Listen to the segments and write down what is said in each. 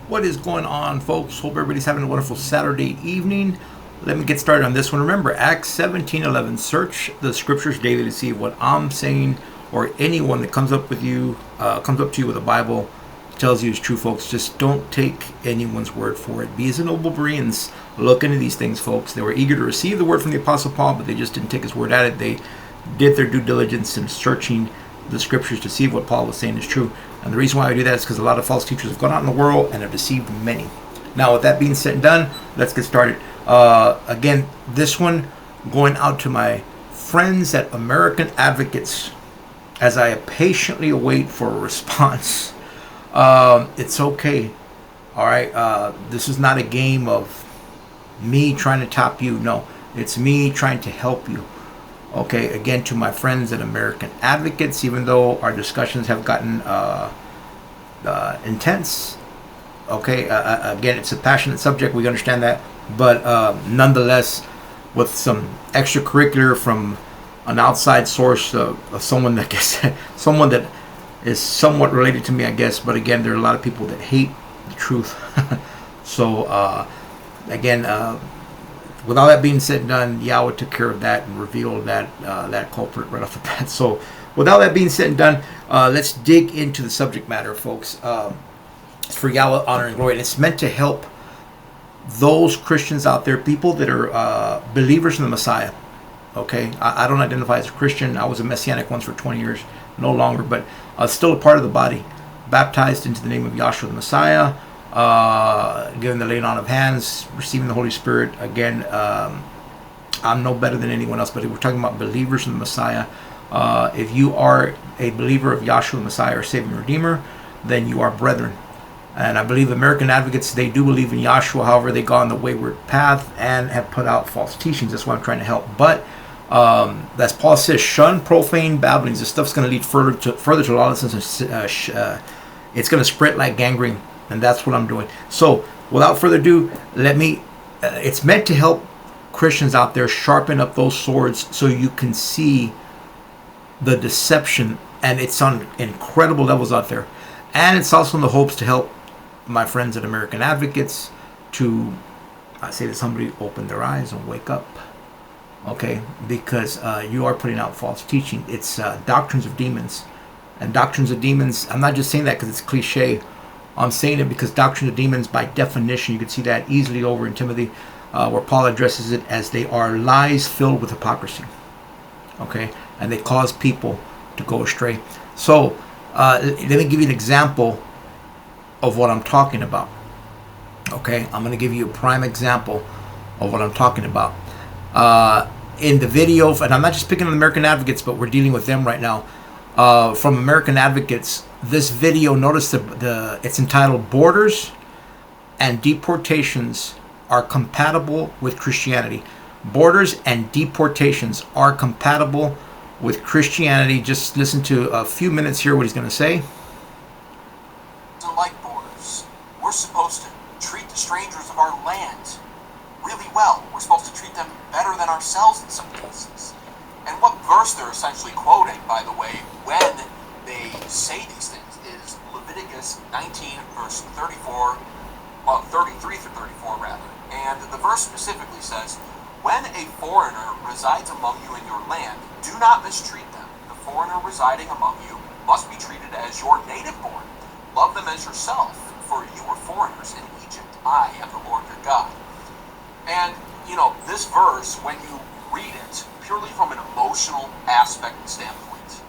What is going on, folks? Hope everybody's having a wonderful Saturday evening. Let me get started on this one. Remember, Acts 17:11. Search the scriptures daily to see what I'm saying, or anyone that comes up to you with a Bible tells you is true, folks. Just don't take anyone's word for it. Be as a noble Bereans. Look into these things, folks. They were eager to receive the word from the Apostle Paul, but they just didn't take his word at it. They did their due diligence in searching the scriptures to see if what Paul was saying is true. And the reason why I do that is because a lot of false teachers have gone out in the world and have deceived many. Now, with that being said and done, let's get started. Again, this one going out to my friends at American Advocates as I patiently await for a response. It's okay. All right. This is not a game of me trying to top you. No, it's me trying to help you. Okay, again, to my friends at American Advocates, even though our discussions have gotten intense, okay, again, it's a passionate subject, we understand that, but nonetheless, with some extracurricular from an outside source of someone that someone that is somewhat related to me, I guess, but again, there are a lot of people that hate the truth. So, again, with all that being said and done, Yahweh took care of that and revealed that culprit right off the bat. So, with all that being said and done, let's dig into the subject matter, folks. It's for Yahweh honor and glory, and it's meant to help those Christians out there, people that are believers in the Messiah. Okay, I don't identify as a Christian. I was a Messianic once for 20 years, no longer, but still a part of the body, baptized into the name of Yahshua the Messiah. Given the laying on of hands, receiving the Holy Spirit. Again, I'm no better than anyone else, but we're talking about believers in the Messiah. If you are a believer of Yahshua the Messiah, or Savior and Redeemer, then you are brethren. And I believe American Advocates, they do believe in Yahshua. However, they gone the wayward path and have put out false teachings. That's why I'm trying to help. But as Paul says, shun profane babblings. This stuff's going to lead further to lawlessness. It's going to spread like gangrene. And that's what I'm doing. So, without further ado, it's meant to help Christians out there sharpen up those swords so you can see the deception. And it's on incredible levels out there. And it's also in the hopes to help my friends at American Advocates to, I say to somebody, open their eyes and wake up. Okay? Because you are putting out false teaching. It's doctrines of demons. And doctrines of demons, I'm not just saying that because it's cliche. I'm saying it because doctrine of demons, by definition, you can see that easily over in Timothy, where Paul addresses it as they are lies filled with hypocrisy. Okay? And they cause people to go astray. So, let me give you an example of what I'm talking about. Okay? I'm going to give you a prime example of what I'm talking about. In the video, and I'm not just picking on American Advocates, but we're dealing with them right now. From American Advocates, this video, notice it's entitled "Borders and Deportations Are Compatible with Christianity." Borders and deportations are compatible with Christianity. Just listen to a few minutes here what he's going to say. Like borders, we're supposed to treat the strangers of our land really well. We're supposed to treat them better than ourselves in some cases. And what verse they're essentially quoting, by the way, when they say these things, is Leviticus 19, verse 33 through 34, rather. And the verse specifically says, "When a foreigner resides among you in your land, do not mistreat them. The foreigner residing among you must be treated as your native born. Love them as yourself, for you were foreigners in Egypt. I am the Lord your God." And, this verse, when you read it, purely from an emotional aspect and standpoint,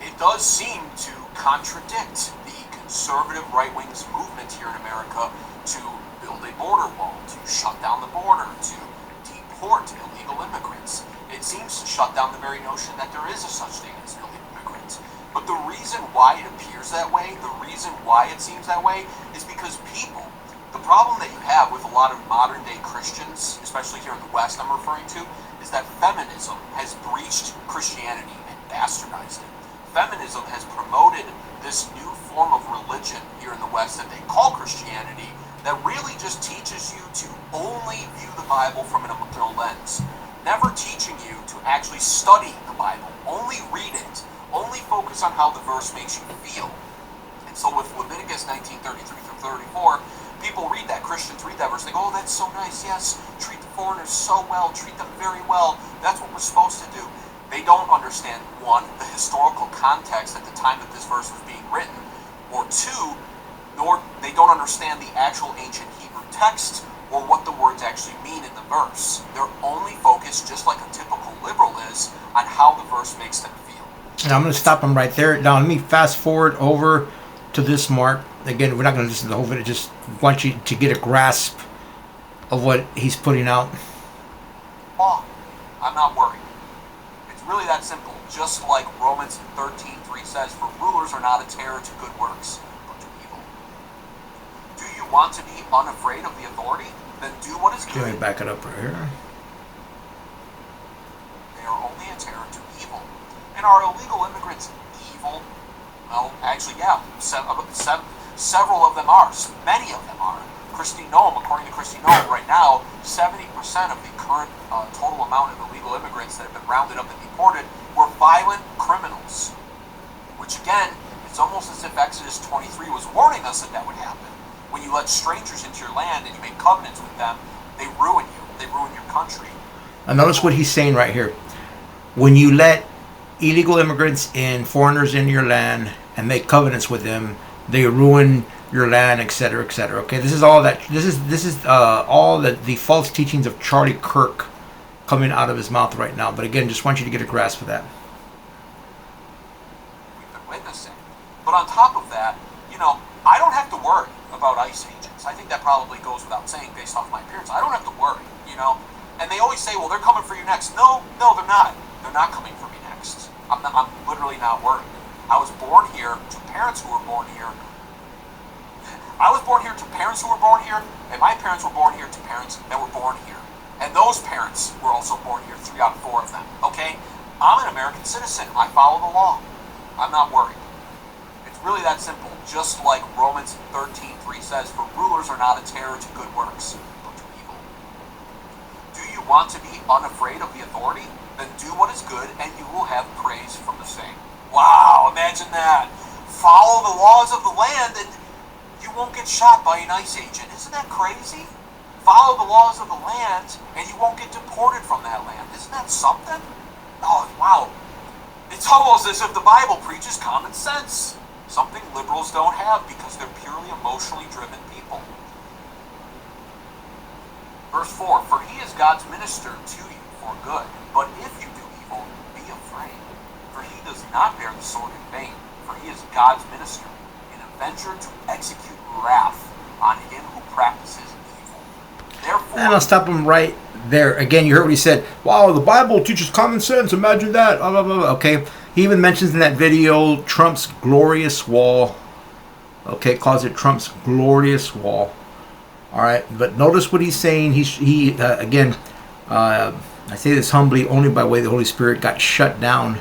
it does seem to contradict the conservative right-wing's movement here in America to build a border wall, to shut down the border, to deport illegal immigrants. It seems to shut down the very notion that there is a such thing as illegal immigrants. But the reason why it appears that way, the reason why it seems that way, is because the problem that you have with a lot of modern-day Christians, especially here in the West I'm referring to, is that feminism has breached Christianity and bastardized it. Feminism has promoted this new form of religion here in the West that they call Christianity, that really just teaches you to only view the Bible from an emotional lens, never teaching you to actually study the Bible, only read it, only focus on how the verse makes you feel. And so with Leviticus 19:33 through 34, read that verse, they go, oh, that's so nice, yes, treat the foreigners so well, treat them very well, that's what we're supposed to do. They don't understand, one, the historical context at the time that this verse was being written, or two, nor they don't understand the actual ancient Hebrew text or what the words actually mean in the verse. They're only focused, just like a typical liberal is, on how the verse makes them feel. And I'm going to stop them right there. Now, let me fast forward over to this mark. Again, we're not going to listen to the whole video. Just want you to get a grasp of what he's putting out. Oh, I'm not worried. It's really that simple. Just like Romans 13:3 says, for rulers are not a terror to good works, but to evil. Do you want to be unafraid of the authority? Then do what is good. Let me back it up right here. They are only a terror to evil. And are illegal immigrants evil? Well, actually, yeah. Several of them are. Many of them are. Kristi Noem, according to Kristi Noem, right now, 70% of the current total amount of illegal immigrants that have been rounded up and deported were violent criminals. Which, again, it's almost as if Exodus 23 was warning us that that would happen. When you let strangers into your land and you make covenants with them, they ruin you. They ruin your country. And notice what he's saying right here. When you let illegal immigrants and foreigners into your land and make covenants with them, they ruin your land, etc., etc. Okay, this is all that. This is all the false teachings of Charlie Kirk coming out of his mouth right now. But again, just want you to get a grasp of that. We've been witnessing. But on top of that, I don't have to worry about ICE agents. I think that probably goes without saying based off my appearance. I don't have to worry, And they always say, well, they're coming for you next. No, they're not. They're not coming for me next. I'm literally not worried. I was born here to parents who were born here. I was born here to parents who were born here, and my parents were born here to parents that were born here. And those parents were also born here, 3 out of 4 of them, okay? I'm an American citizen. I follow the law. I'm not worried. It's really that simple. Just like Romans 13:3 says, for rulers are not a terror to good works, but to evil. Do you want to be unafraid of the authority? Then do what is good, and you will have praise from the same. Wow, imagine that. Follow the laws of the land, and you won't get shot by an ICE agent. Isn't that crazy? Follow the laws of the land, and you won't get deported from that land. Isn't that something? Oh, wow. It's almost as if the Bible preaches common sense. Something liberals don't have because they're purely emotionally driven people. Verse 4, for he is God's minister to you for good. But if you do evil, be afraid. For he does not bear the sword in vain. For he is God's minister, an avenger to execute wrath on him who practices evil. Therefore, and I'll stop him right there. Again, you heard what he said. Wow, the Bible teaches common sense. Imagine that. Blah, blah, blah. Okay. He even mentions in that video Trump's glorious wall. Okay, calls it Trump's glorious wall. All right, but notice what he's saying. Again, I say this humbly, only by way of the Holy Spirit, got shut down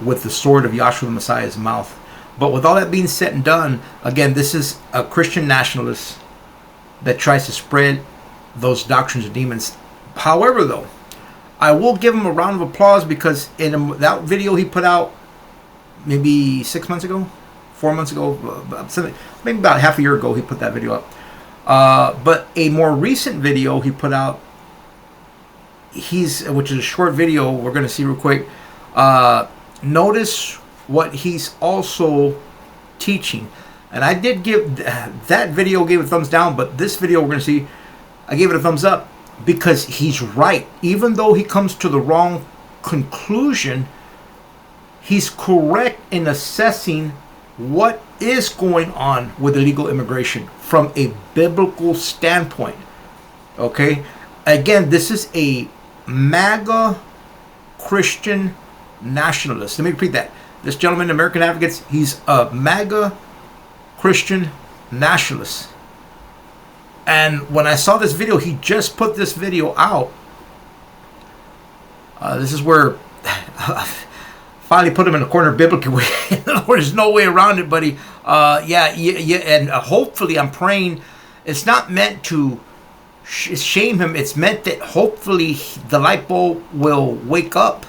with the sword of Yahshua the Messiah's mouth. But with all that being said and done, again, this is a Christian nationalist that tries to spread those doctrines of demons. However, though, I will give him a round of applause because in that video he put out maybe 6 months ago, 4 months ago, maybe about half a year ago he put that video up. But a more recent video he put out, which is a short video we're going to see real quick. Notice what he's also teaching. And I did give that video, gave it a thumbs down, but this video we're going to see, I gave it a thumbs up. Because he's right. Even though he comes to the wrong conclusion, he's correct in assessing what is going on with illegal immigration from a biblical standpoint. Okay? Again, this is a MAGA Christian nationalist. Let me repeat that. This gentleman, American Advocates, he's a MAGA Christian nationalist. And when I saw this video, he just put this video out. This is where finally put him in a corner biblically. There's no way around it, buddy. And hopefully I'm praying it's not meant to shame him. It's meant that hopefully the light bulb will wake up.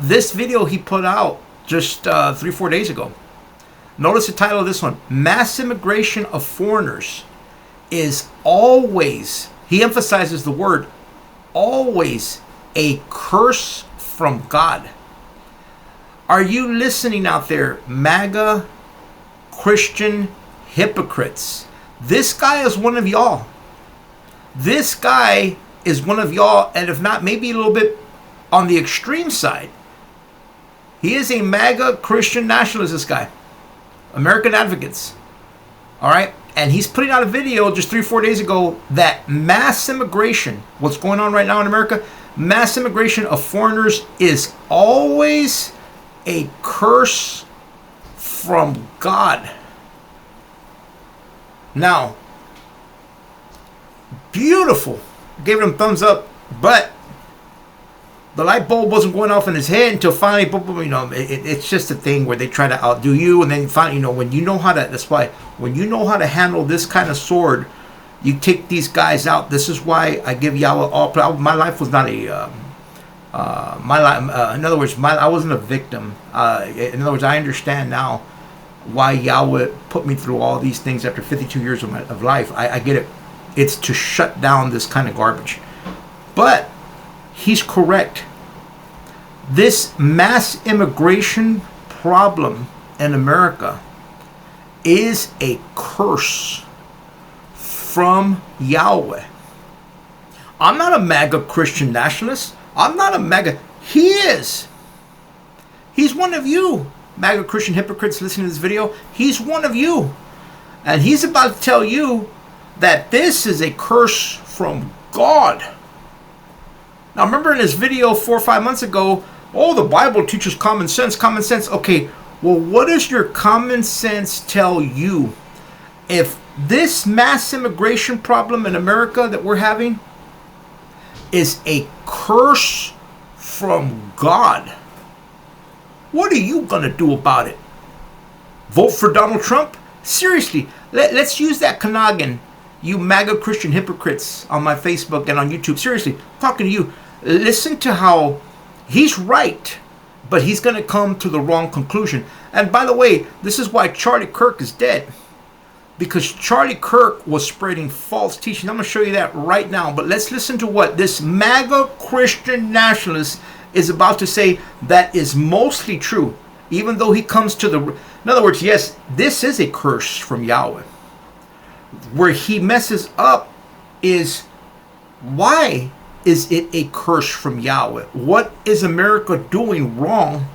This video he put out just 3-4 days ago. Notice the title of this one: Mass Immigration of Foreigners is always, he emphasizes the word always, a curse from God. Are you listening out there, MAGA Christian hypocrites? This guy is one of y'all. This guy is one of y'all, and if not, maybe a little bit on the extreme side. He is a MAGA Christian nationalist, this guy. American Advocates. All right? And he's putting out a video just 3-4 days ago that mass immigration, what's going on right now in America, mass immigration of foreigners is always a curse from God. Now, beautiful. Gave him thumbs up, but the light bulb wasn't going off in his head until finally, you know, it's just a thing where they try to outdo you, and then finally, you know, when you know how to, that's why, when you know how to handle this kind of sword, you take these guys out. This is why I give Yahweh all. My life was not a, my life. In other words, I wasn't a victim. In other words, I understand now why Yahweh put me through all these things after 52 years of life. I get it. It's to shut down this kind of garbage. But he's correct. This mass immigration problem in America is a curse from Yahweh. I'm not a MAGA Christian nationalist. I'm not a MAGA. He is. He's one of you, MAGA Christian hypocrites listening to this video. He's one of you. And he's about to tell you that this is a curse from God. Now, remember in his video 4 or 5 months ago, oh, the Bible teaches common sense, common sense. Okay, well, what does your common sense tell you? If this mass immigration problem in America that we're having is a curse from God, what are you going to do about it? Vote for Donald Trump? Seriously, let's use that Kanagin, you MAGA Christian hypocrites on my Facebook and on YouTube. Seriously, I'm talking to you. Listen to how he's right, but he's going to come to the wrong conclusion. And by the way, this is why Charlie Kirk is dead. Because Charlie Kirk was spreading false teaching. I'm going to show you that right now. But let's listen to what this MAGA Christian nationalist is about to say that is mostly true. Even though he comes to the... In other words, yes, this is a curse from Yahweh. Where he messes up is, why is it a curse from Yahweh? What is America doing wrong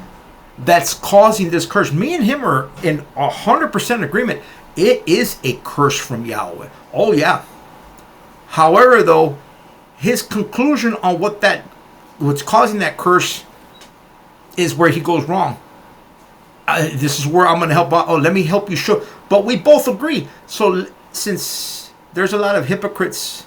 that's causing this curse? Me and him are in 100% agreement. It is a curse from Yahweh. Oh yeah. However, though, his conclusion on what's causing that curse is where he goes wrong. This is where I'm going to help out. Oh, let me help you show. But we both agree. So since there's a lot of hypocrites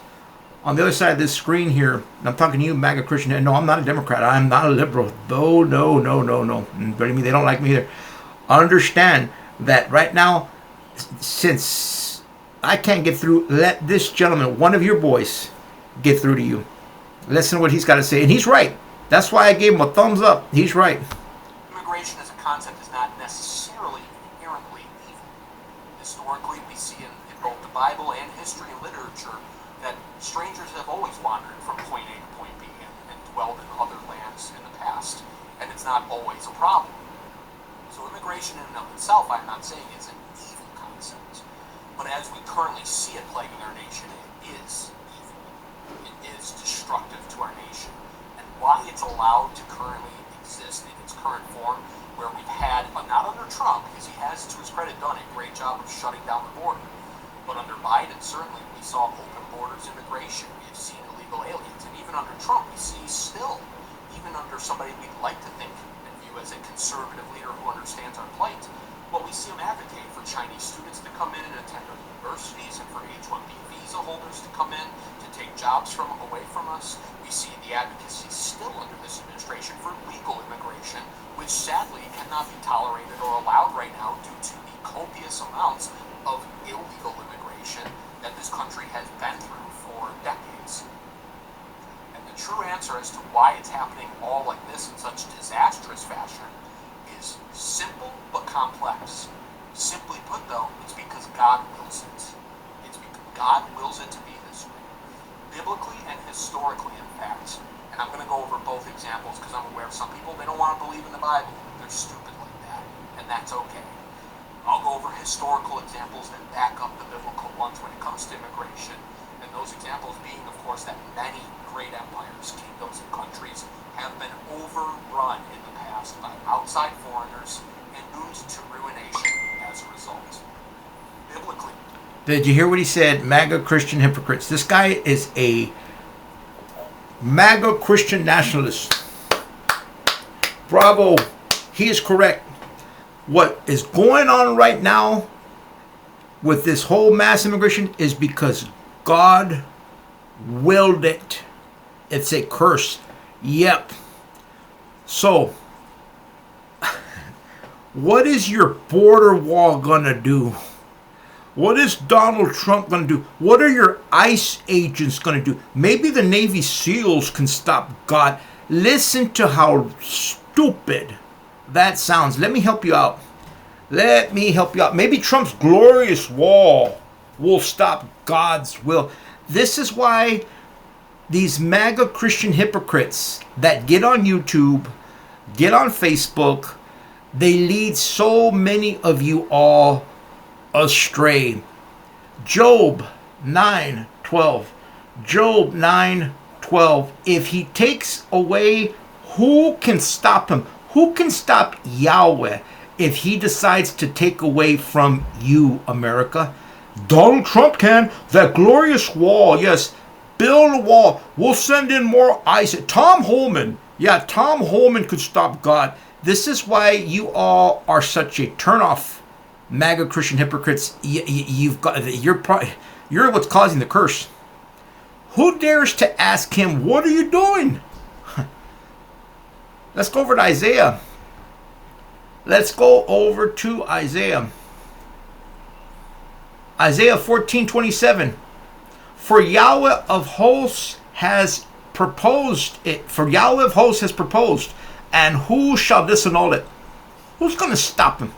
on the other side of this screen here, and I'm talking to you, MAGA Christian, and no, I'm not a Democrat. I'm not a liberal. No. Believe me, they don't like me either. Understand that right now, since I can't get through, let this gentleman, one of your boys, get through to you. Listen to what he's got to say. And he's right. That's why I gave him a thumbs up. He's right. Immigration as a concept is not necessarily inherently evil. Historically, we see in both the Bible and history and literature that strangers have always wandered from point A to point B and dwelled in other lands in the past, and it's not always a problem. So immigration in and of itself, I'm not saying is an evil concept, but as we currently see it plaguing our nation, it is evil. It is destructive to our nation, and why it's allowed to currently exist in its current form, where we've had, but not under Trump, because he has, to his credit, done a great job of shutting down the border. But under Biden, certainly, we saw open borders immigration. We've seen illegal aliens. And even under Trump, we see still, even under somebody we'd like to think and view as a conservative leader who understands our plight, but we see him advocate for Chinese students to come in and attend our universities, and for H-1B visa holders to come in to take jobs away from us. We see the advocacy still under this administration for legal immigration, which sadly cannot be tolerated or allowed right now due to the copious amounts of illegal immigration that this country has been through for decades. And the true answer as to why it's happening all like this in such disastrous fashion is simple but complex. Simply put, though, it's because God wills it. It's because God wills examples because I'm aware of some people, they don't want to believe in the Bible. They're stupid like that, and that's okay. I'll go over historical examples that back up the biblical ones when it comes to immigration, and those examples being, of course, that many great empires, kingdoms, and countries have been overrun in the past by outside foreigners and doomed to ruination as a result. Biblically. Did you hear what he said? MAGA Christian hypocrites. This guy is a MAGA Christian nationalist. Bravo. He is correct. What is going on right now with this whole mass immigration is because God willed it. It's a curse. Yep. So, what is your border wall gonna do? What is Donald Trump going to do? What are your ICE agents going to do? Maybe the Navy SEALs can stop God. Listen to how stupid that sounds. Let me help you out. Let me help you out. Maybe Trump's glorious wall will stop God's will. This is why these MAGA Christian hypocrites that get on YouTube, get on Facebook, they lead so many of you all astray. Job 9:12. Job 9:12. If he takes away, who can stop him? Who can stop Yahweh if he decides to take away from you, America? Donald Trump can. That glorious wall, yes. Build a wall. We'll send in more ICE. Tom Holman. Yeah, Tom Holman could stop God. This is why you all are such a turnoff. MAGA Christian hypocrites, you're what's causing the curse. Who dares to ask him, what are you doing? Let's go over to Isaiah. Let's go over to Isaiah. Isaiah 14:27. For Yahweh of hosts has proposed it. For Yahweh of hosts has proposed. And who shall disannul it? Who's going to stop him?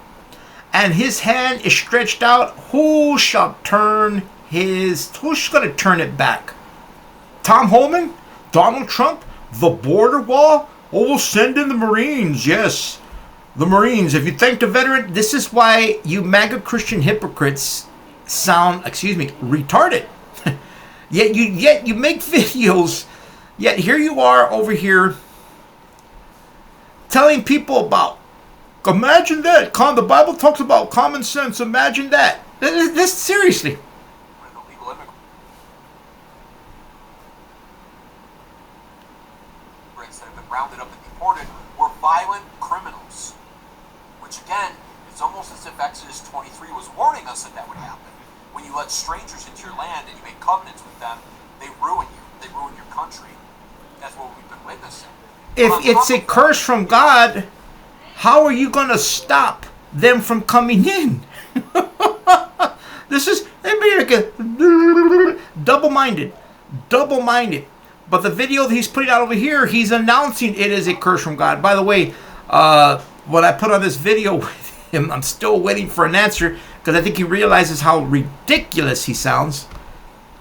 And his hand is stretched out. Who's going to turn it back? Tom Holman? Donald Trump? The border wall? Oh, we'll send in the Marines. Yes, the Marines. If you thank the veteran, this is why you MAGA Christian hypocrites sound, retarded. yet you make videos. Yet here you are over here telling people about. Imagine that. The Bible talks about common sense. Imagine that. This seriously. Immigrants that have been rounded up and deported were violent criminals. Which again, it's almost as if Exodus 23 was warning us that would happen. When you let strangers into your land and you make covenants with them, they ruin you. They ruin your country. That's what we've been witnessing. If it's a curse from God, how are you going to stop them from coming in? This is double-minded. But the video that he's putting out over here, he's announcing it is a curse from God. By the way, when I put on this video with him, I'm still waiting for an answer because I think he realizes how ridiculous he sounds.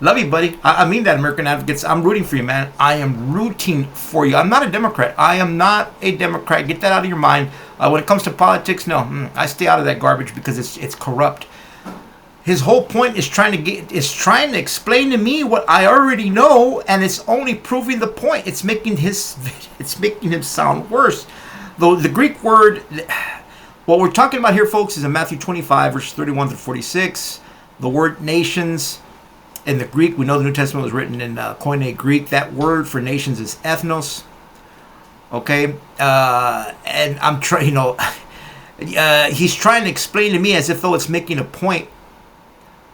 Love you, buddy. I mean that, American Advocates. I'm rooting for you, man. I am rooting for you. I'm not a Democrat. I am not a Democrat. Get that out of your mind. When it comes to politics, no. I stay out of that garbage because it's corrupt. His whole point is trying to explain to me what I already know, and it's only proving the point. It's making him sound worse. Though the Greek word, what we're talking about here, folks, is in Matthew 25, verses 31 through 46. The word nations. In the Greek, we know the New Testament was written in Koine Greek. That word for nations is ethnos. Okay? And I'm trying, he's trying to explain to me as if though it's making a point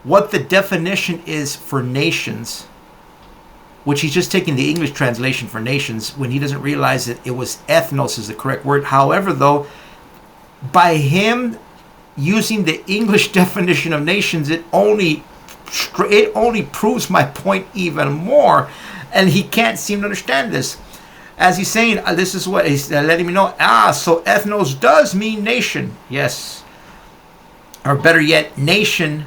what the definition is for nations, which he's just taking the English translation for nations when he doesn't realize that it was ethnos is the correct word. However, though, by him using the English definition of nations, it only proves my point even more, and he can't seem to understand this. As he's saying, this is what he's letting me know. So ethnos does mean nation, yes, or better yet, nation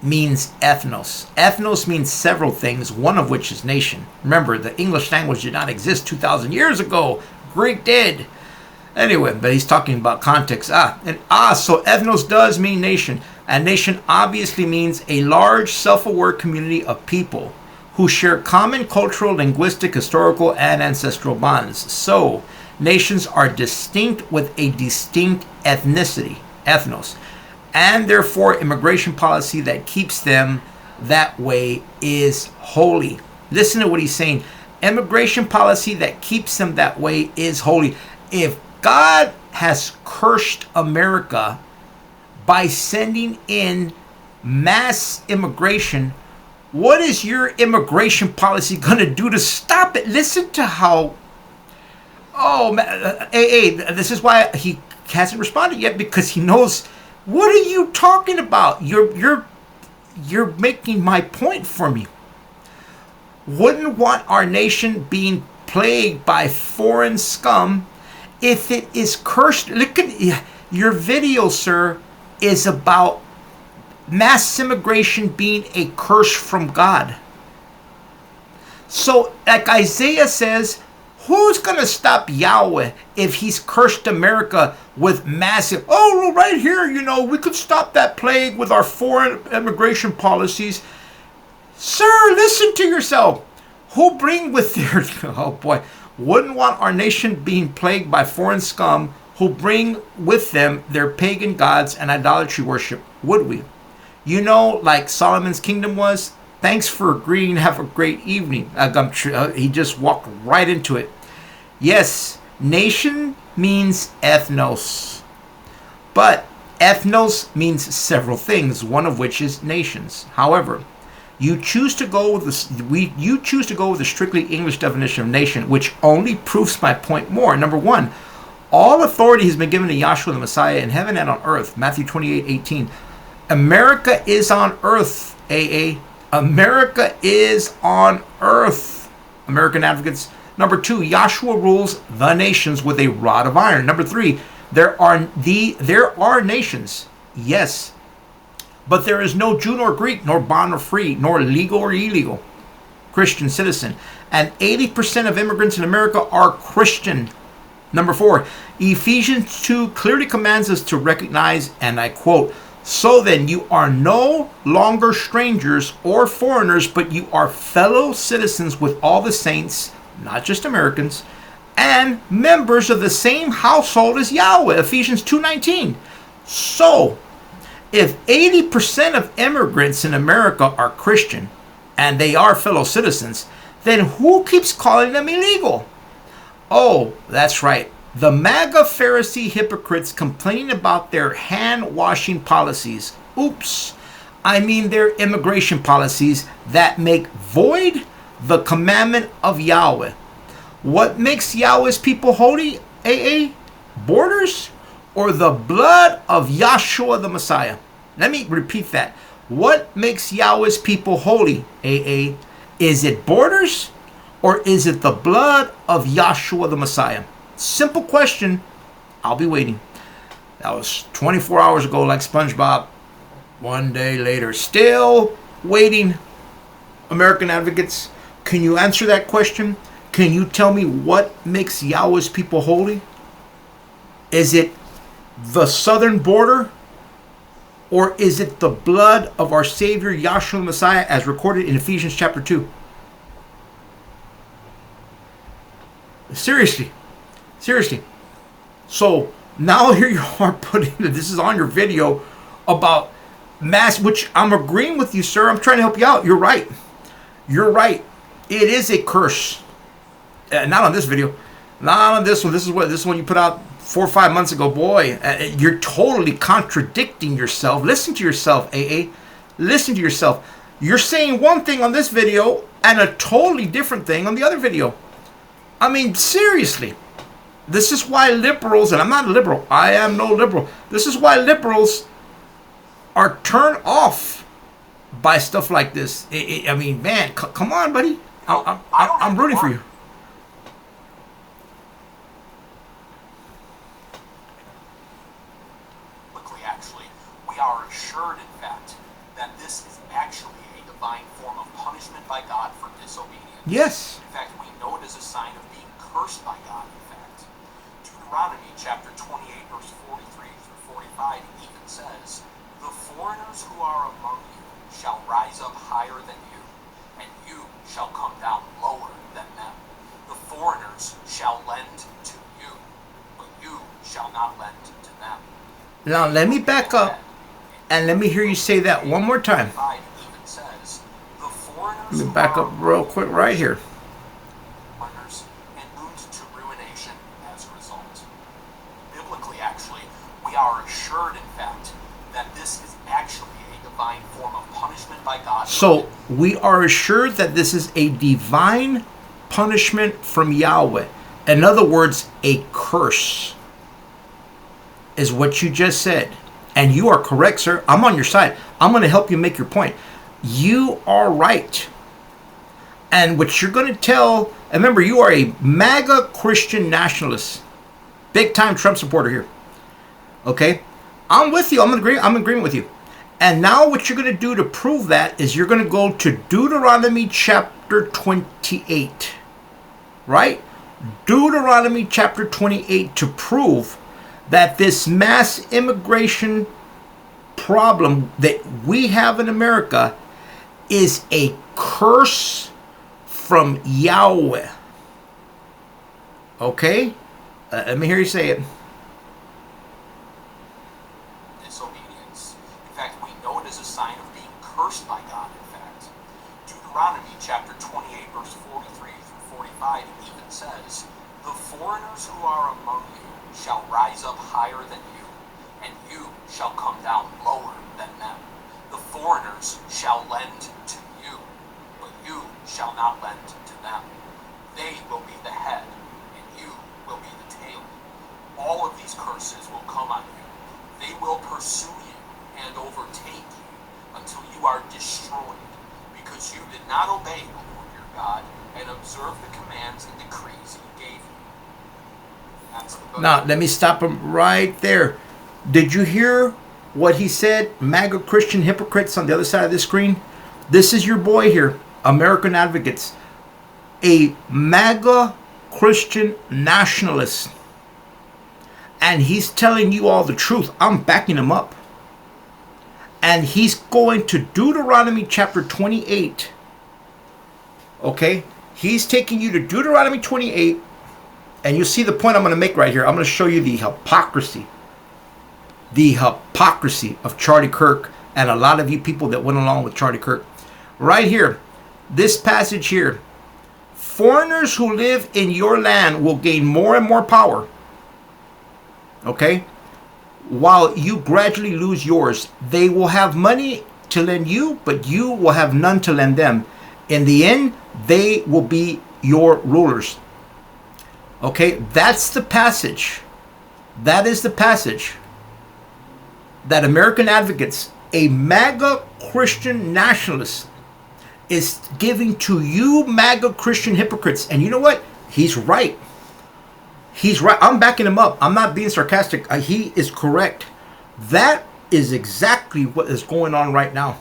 means ethnos. Ethnos means several things, one of which is nation. Remember, the English language did not exist 2,000 years ago. Greek did. Anyway, but he's talking about context. So ethnos does mean nation. And nation obviously means a large, self-aware community of people who share common cultural, linguistic, historical, and ancestral bonds. So, nations are distinct with a distinct ethnicity, ethnos, and therefore immigration policy that keeps them that way is holy. Listen to what he's saying. Immigration policy that keeps them that way is holy. If God has cursed America by sending in mass immigration, what is your immigration policy going to do to stop it? Listen to how... Oh, man, this is why he hasn't responded yet, because he knows... What are you talking about? You're making my point for me. Wouldn't want our nation being plagued by foreign scum if it is cursed. Look at your video, sir, is about mass immigration being a curse from God. So, like Isaiah says, who's going to stop Yahweh if he's cursed America with massive... Oh, right here, we could stop that plague with our foreign immigration policies. Sir, listen to yourself. Who bring with their... Oh, boy. Wouldn't want our nation being plagued by foreign scum who bring with them their pagan gods and idolatry worship, would we? Like Solomon's kingdom was? Thanks for agreeing. Have a great evening. He just walked right into it. Yes, nation means ethnos. But ethnos means several things, one of which is nations. However, you choose to go with the strictly English definition of nation, which only proves my point more. Number one, all authority has been given to Yahshua the Messiah in heaven and on earth. Matthew 28:18. America is on earth, AA. America is on earth, American advocates. Number two, Yahshua rules the nations with a rod of iron. Number three, there are nations, yes, but there is no Jew nor Greek, nor bond nor free, nor legal or illegal Christian citizen. And 80% of immigrants in America are Christian. Number four, Ephesians 2 clearly commands us to recognize, and I quote, "So then you are no longer strangers or foreigners, but you are fellow citizens with all the saints," not just Americans, "and members of the same household as Yahweh," Ephesians 2:19. So, if 80% of immigrants in America are Christian, and they are fellow citizens, then who keeps calling them illegal? Oh, that's right. The MAGA Pharisee hypocrites complaining about their hand-washing policies. Oops. I mean their immigration policies that make void the commandment of Yahweh. What makes Yahweh's people holy, AA? Borders or the blood of Yahshua the Messiah? Let me repeat that. What makes Yahweh's people holy, AA? Is it borders or is it the blood of Yahshua the Messiah? Simple question. I'll be waiting. That was 24 hours ago, like SpongeBob. One day later, still waiting. American advocates, can you answer that question? Can you tell me what makes Yahweh's people holy? Is it the southern border? Or is it the blood of our Savior, Yahshua the Messiah, as recorded in Ephesians chapter 2? Seriously. So now here you are putting, this is on your video about mass, which I'm agreeing with you, sir. I'm trying to help you out. You're right. It is a curse. Not on this video. Not on this one. This is one you put out 4 or 5 months ago. Boy, you're totally contradicting yourself. Listen to yourself, AA. Listen to yourself. You're saying one thing on this video and a totally different thing on the other video. I mean, seriously. This is why liberals, and I'm not a liberal, I am no liberal. This is why liberals are turned off by stuff like this. I mean, man, come on, buddy. I'm rooting for you. Actually, we are assured, in fact, that this is divine form of punishment by God for disobedience. Yes. In fact, we know it as a sign of being cursed by God, in fact. Deuteronomy chapter 28, verse 43 through 45 even says, "The foreigners who are among you shall rise up higher than you, and you shall come down lower than them. The foreigners shall lend to you, but you shall not lend to them." Now let me back up and let me hear you say that one more time. Even says, "The foreigners Let me back up real quick right here. and doomed to ruination as a result." Biblically, actually, we are assured, in fact, that this is actually a divine form of punishment by God. So we are assured that this is a divine punishment from Yahweh. In other words, a curse is what you just said. And you are correct, sir. I'm on your side. I'm going to help you make your point. You are right. And what you're going to tell, and remember, you are a MAGA Christian nationalist. Big time Trump supporter here. Okay? I'm with you. I'm in agreement with you. And now what you're going to do to prove that is you're going to go to Deuteronomy chapter 28. Right? Deuteronomy chapter 28 to prove that this mass immigration problem that we have in America is a curse from Yahweh. Okay? Let me hear you say it. Disobedience. In fact, we know it as a sign of being cursed by God, in fact. Deuteronomy chapter 28, verse 43 through 45 even says, "The foreigners who are among you shall rise up higher than you, and you shall come down lower than them. The foreigners shall lend to you, but you shall not lend to them. They will be the head, and you will be the tail. All of these curses will come on you. They will pursue you and overtake you until you are destroyed, because you did not obey the Lord your God and observe the commands and decrees he gave you." Now, let me stop him right there. Did you hear what he said? MAGA Christian hypocrites on the other side of the screen. This is your boy here, American Advocates. A MAGA Christian nationalist. And he's telling you all the truth. I'm backing him up. And he's going to Deuteronomy chapter 28. Okay? He's taking you to Deuteronomy 28. And you see the point I'm going to make right here. I'm going to show you the hypocrisy. The hypocrisy of Charlie Kirk and a lot of you people that went along with Charlie Kirk. Right here. This passage here. Foreigners who live in your land will gain more and more power. Okay? While you gradually lose yours. They will have money to lend you, but you will have none to lend them. In the end, they will be your rulers. Okay, that's the passage. That is the passage that American Advocates, a MAGA Christian nationalist, is giving to you MAGA Christian hypocrites. And you know what? He's right. He's right. I'm backing him up. I'm not being sarcastic. He is correct. That is exactly what is going on right now.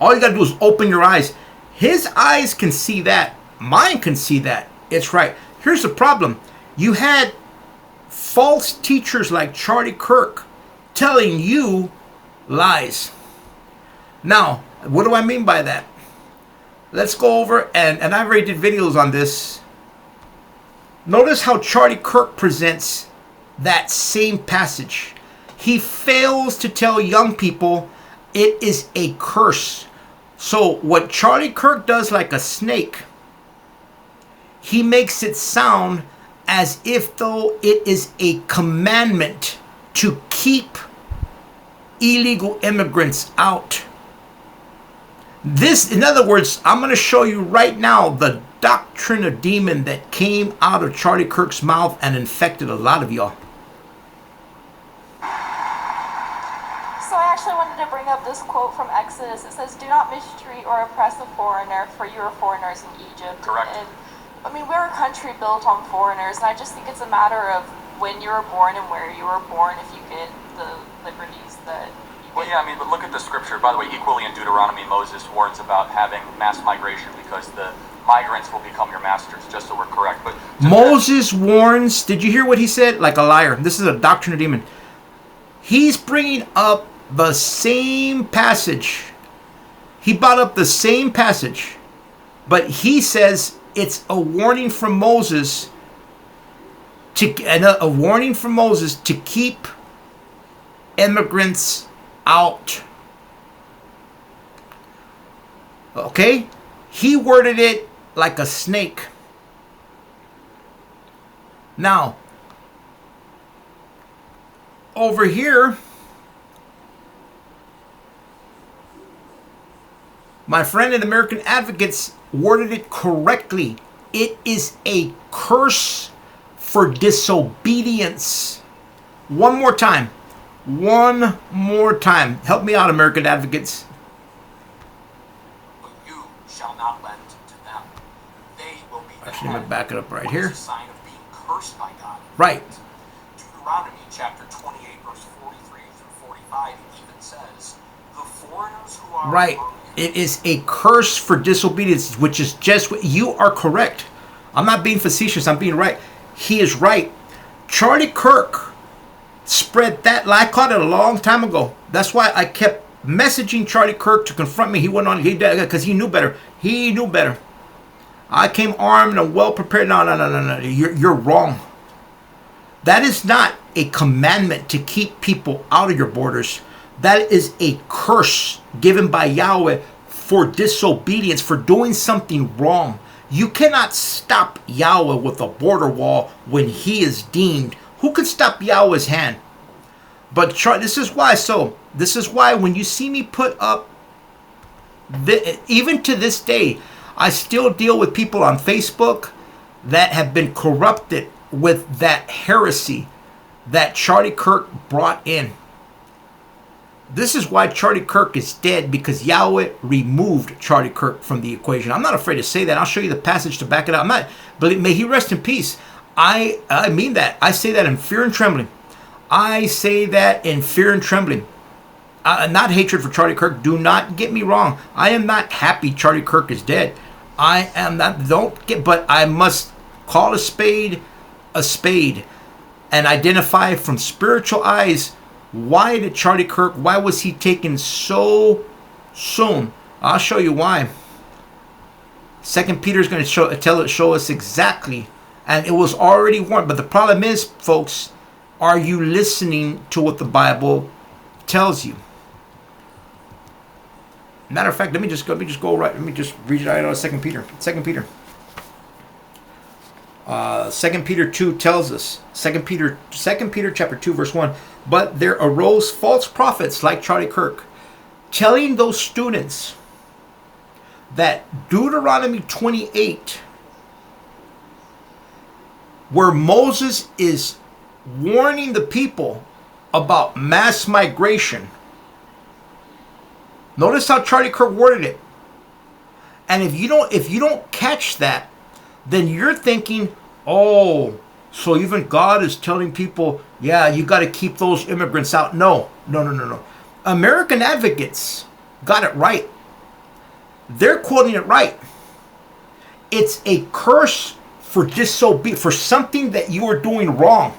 All you got to do is open your eyes. His eyes can see that. Mine can see that. It's right. Here's the problem. You had false teachers like Charlie Kirk telling you lies. Now, what do I mean by that? Let's go over, and I already did videos on this. Notice how Charlie Kirk presents that same passage. He fails to tell young people it is a curse. So what Charlie Kirk does, like a snake, he makes it sound as if though it is a commandment to keep illegal immigrants out. This, in other words, I'm going to show you right now the doctrine of demon that came out of Charlie Kirk's mouth and infected a lot of y'all. So I actually wanted to bring up this quote from Exodus. It says, "Do not mistreat or oppress a foreigner, for you are foreigners in Egypt." Correct. And I mean, we're a country built on foreigners, and I just think it's a matter of when you were born and where you were born if you get the liberties that you Well, yeah, I mean, but look at the scripture. By the way, equally in Deuteronomy, Moses warns about having mass migration because the migrants will become your masters, just so we're correct. But Moses warns, did you hear what he said? Like a liar. This is a doctrine of demon. He's bringing up the same passage. He brought up the same passage, but he says it's a warning from Moses to keep immigrants out. Okay? He worded it like a snake. Now, over here, my friend in American Advocates worded it correctly. It is a curse for disobedience. One more time. Help me out, American Advocates. But you shall not lend to them. They will be the Actually, let me head. back it up right What here. is a sign of being cursed by God? Right. Deuteronomy chapter 28, verse 43 through 45 even says, the foreigners who are Right. among you, It is a curse for disobedience, which is just what you are correct. I'm not being facetious. I'm being right. He is right. Charlie Kirk spread that lie. I caught it a long time ago. That's why I kept messaging Charlie Kirk to confront me. He went on, because he knew better. He knew better. I came armed and well prepared. No. You're wrong. That is not a commandment to keep people out of your borders. That is a curse given by Yahweh for disobedience, for doing something wrong. You cannot stop Yahweh with a border wall when he is deemed. Who could stop Yahweh's hand? But this is why. So this is why when you see me put up, even to this day, I still deal with people on Facebook that have been corrupted with that heresy that Charlie Kirk brought in. This is why Charlie Kirk is dead, because Yahweh removed Charlie Kirk from the equation. I'm not afraid to say that. I'll show you the passage to back it up. But may he rest in peace. I mean that. I say that in fear and trembling. I say that in fear and trembling. Not hatred for Charlie Kirk. Do not get me wrong. I am not happy Charlie Kirk is dead. I am not. But I must call a spade and identify from spiritual eyes. Why did Charlie Kirk, why was he taken so soon? I'll show you why. 2 Peter is going to show us exactly. And it was already warned. But the problem is, folks, are you listening to what the Bible tells you? Matter of fact, let me just read it right out of 2 Peter. 2 Peter. 2 Peter 2 tells us, 2 Peter chapter 2 verse 1, but there arose false prophets like Charlie Kirk, telling those students that Deuteronomy 28, where Moses is warning the people about mass migration. Notice how Charlie Kirk worded it. And if you don't catch that, then you're thinking, oh, so even God is telling people, yeah, you got to keep those immigrants out. No. American Advocates got it right. They're quoting it right. It's a curse for disobedience, for something that you are doing wrong.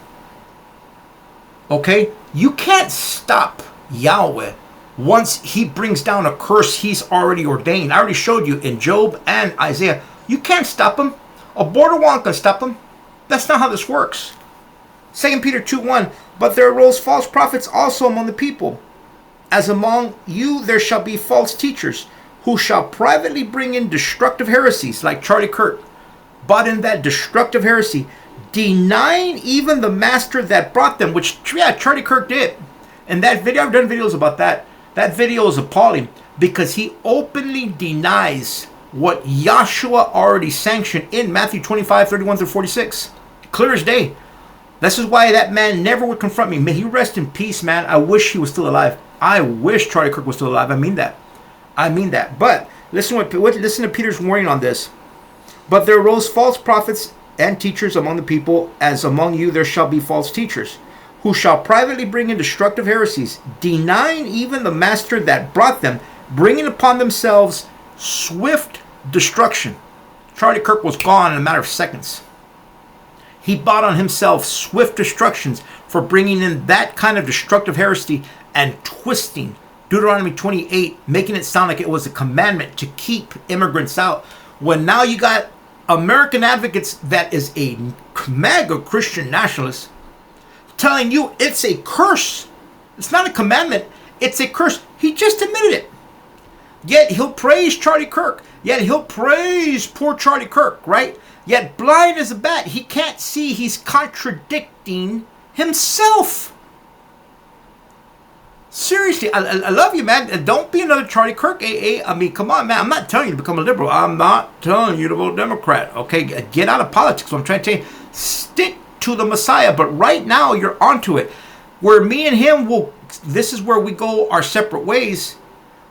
Okay? You can't stop Yahweh once he brings down a curse he's already ordained. I already showed you in Job and Isaiah. You can't stop him. A border wall can stop him. That's not how this works. 2 Peter 2:1, but there arose false prophets also among the people, as among you there shall be false teachers, who shall privately bring in destructive heresies, like Charlie Kirk brought in that destructive heresy, denying even the master that brought them, which, yeah, Charlie Kirk did. And that video, I've done videos about that. That video is appalling, because he openly denies what Yahshua already sanctioned in Matthew 25:31 through 46. Clear as day. This is why that man never would confront me. May he rest in peace, man. I wish he was still alive. I wish Charlie Kirk was still alive. I mean that. But listen to Peter's warning on this. But there arose false prophets and teachers among the people, as among you there shall be false teachers, who shall privately bring in destructive heresies, denying even the master that brought them, bringing upon themselves swift destruction. Charlie Kirk was gone in a matter of seconds. He brought on himself swift destructions for bringing in that kind of destructive heresy and twisting Deuteronomy 28, making it sound like it was a commandment to keep immigrants out. When now you got American advocates that is a MAGA Christian nationalist telling you it's a curse. It's not a commandment. It's a curse. He just admitted it. Yet he'll praise Charlie Kirk. Yet he'll praise poor Charlie Kirk, right? Yet blind as a bat, he can't see he's contradicting himself. Seriously, I love you, man. Don't be another Charlie Kirk. I mean, come on, man. I'm not telling you to become a liberal. I'm not telling you to vote Democrat. Okay, get out of politics. What I'm trying to tell you, stick to the Messiah. But right now, you're onto it. Where me and him will, this is where we go our separate ways.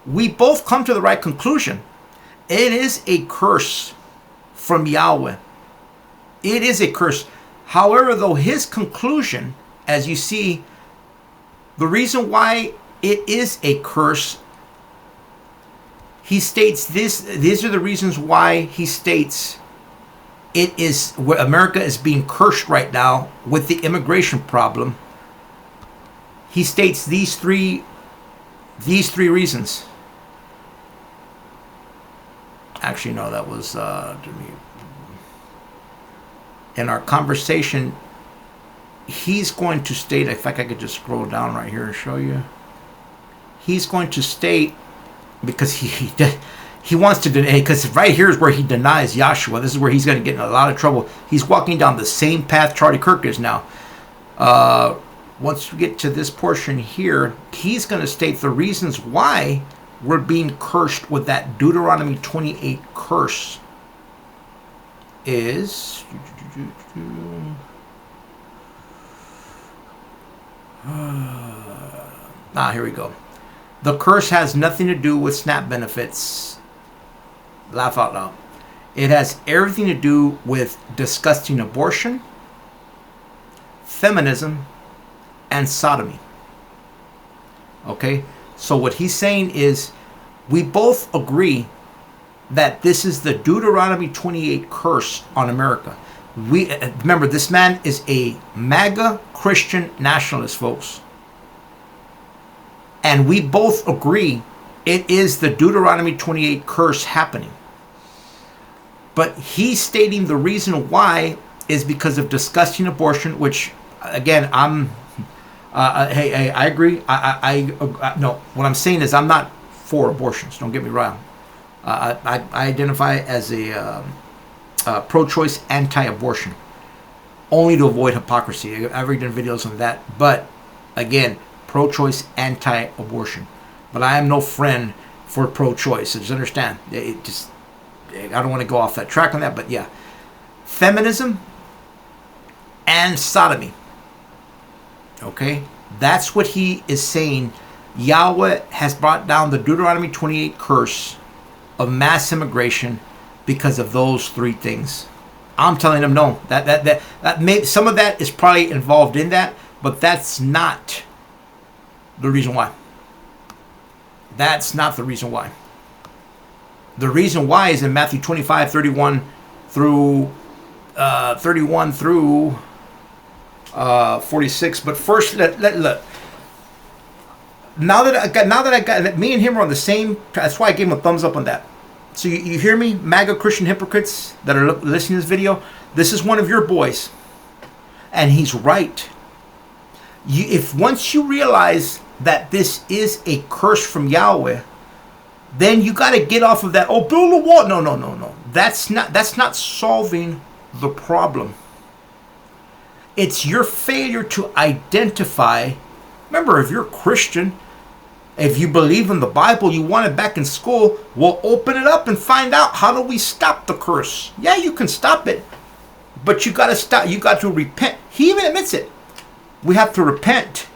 We both come to the right conclusion. It is a curse from Yahweh. It is a curse. However, though, his conclusion, as you see, the reason why it is a curse, he states this. These are the reasons why he states it is where America is being cursed right now with the immigration problem. He states these three reasons. Actually, no, that was in our conversation. He's going to state, in fact, I could just scroll down right here and show you. He's going to state, because he wants to deny, because right here is where he denies Yahshua. This is where he's going to get in a lot of trouble. He's walking down the same path Charlie Kirk is now. Once we get to this portion here, he's going to state the reasons why we're being cursed with that Deuteronomy 28 curse is... here we go. The curse has nothing to do with SNAP benefits. Laugh out loud. It has everything to do with disgusting abortion, feminism, and sodomy. Okay? So what he's saying is, we both agree that this is the Deuteronomy 28 curse on America. We remember, this man is a MAGA Christian nationalist, folks. And we both agree it is the Deuteronomy 28 curse happening. But he's stating the reason why is because of disgusting abortion, which, again, hey, I agree. No, what I'm saying is I'm not for abortions. Don't get me wrong. I identify as a pro-choice, anti-abortion, only to avoid hypocrisy. I've already done videos on that. But again, pro-choice, anti-abortion. But I am no friend for pro-choice. So just understand. I don't want to go off that track on that. But yeah, feminism and sodomy. Okay, that's what he is saying. Yahweh has brought down the Deuteronomy 28 curse of mass immigration because of those three things. I'm telling him no. That may, some of that is probably involved in that, but that's not the reason why. That's not the reason why. The reason why is in Matthew 25, 31 through 46. But first, look. Now that I got me and him are on the same. That's why I gave him a thumbs up on that. So you hear me, MAGA Christian hypocrites that are listening to this video. This is one of your boys, and he's right. If once you realize that this is a curse from Yahweh, then you got to get off of that. Oh, build a wall. No. That's not solving the problem. It's your failure to identify. Remember, if you're a Christian, if you believe in the Bible, you want it back in school, well, open it up and find out, how do we stop the curse? Yeah, you can stop it, but you got to stop. You got to repent. He even admits it. We have to repent,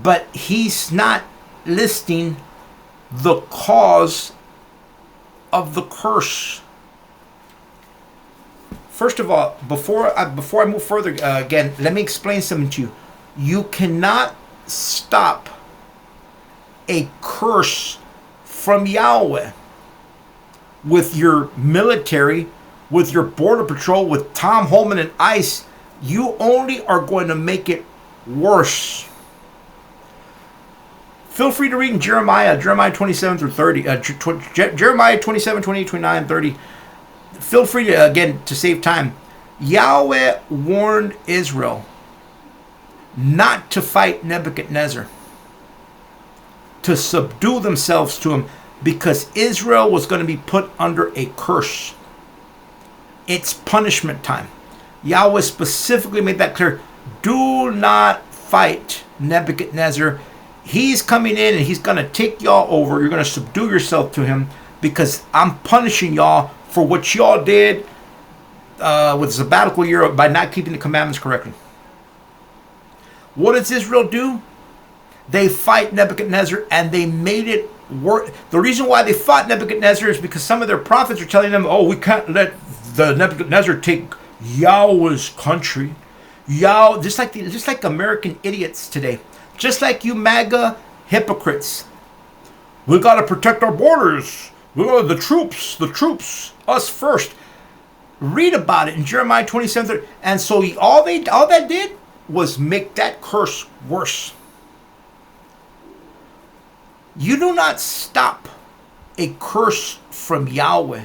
but he's not listing the cause of the curse. First of all, before I move further, again, let me explain something to you. You cannot stop a curse from Yahweh with your military, with your border patrol, with Tom Holman and ICE. You only are going to make it worse. Feel free to read in Jeremiah 27 through 30, Jeremiah 27, 28, 29, 30. Feel free to, again, to save time. Yahweh warned Israel not to fight Nebuchadnezzar, to subdue themselves to him, because Israel was going to be put under a curse. It's punishment time. Yahweh specifically made that clear. Do not fight Nebuchadnezzar. He's coming in and he's going to take y'all over. You're going to subdue yourself to him, because I'm punishing y'all for what y'all did with the sabbatical year by not keeping the commandments correctly. What does Israel do? They fight Nebuchadnezzar, and they made it work. The reason why they fought Nebuchadnezzar is because some of their prophets are telling them, oh, we can't let the Nebuchadnezzar take Yahweh's country. Just like American idiots today. Just like you MAGA hypocrites. We got to protect our borders. We got the troops, us first. Read about it in Jeremiah 27. And so all that did was make that curse worse. You do not stop a curse from Yahweh.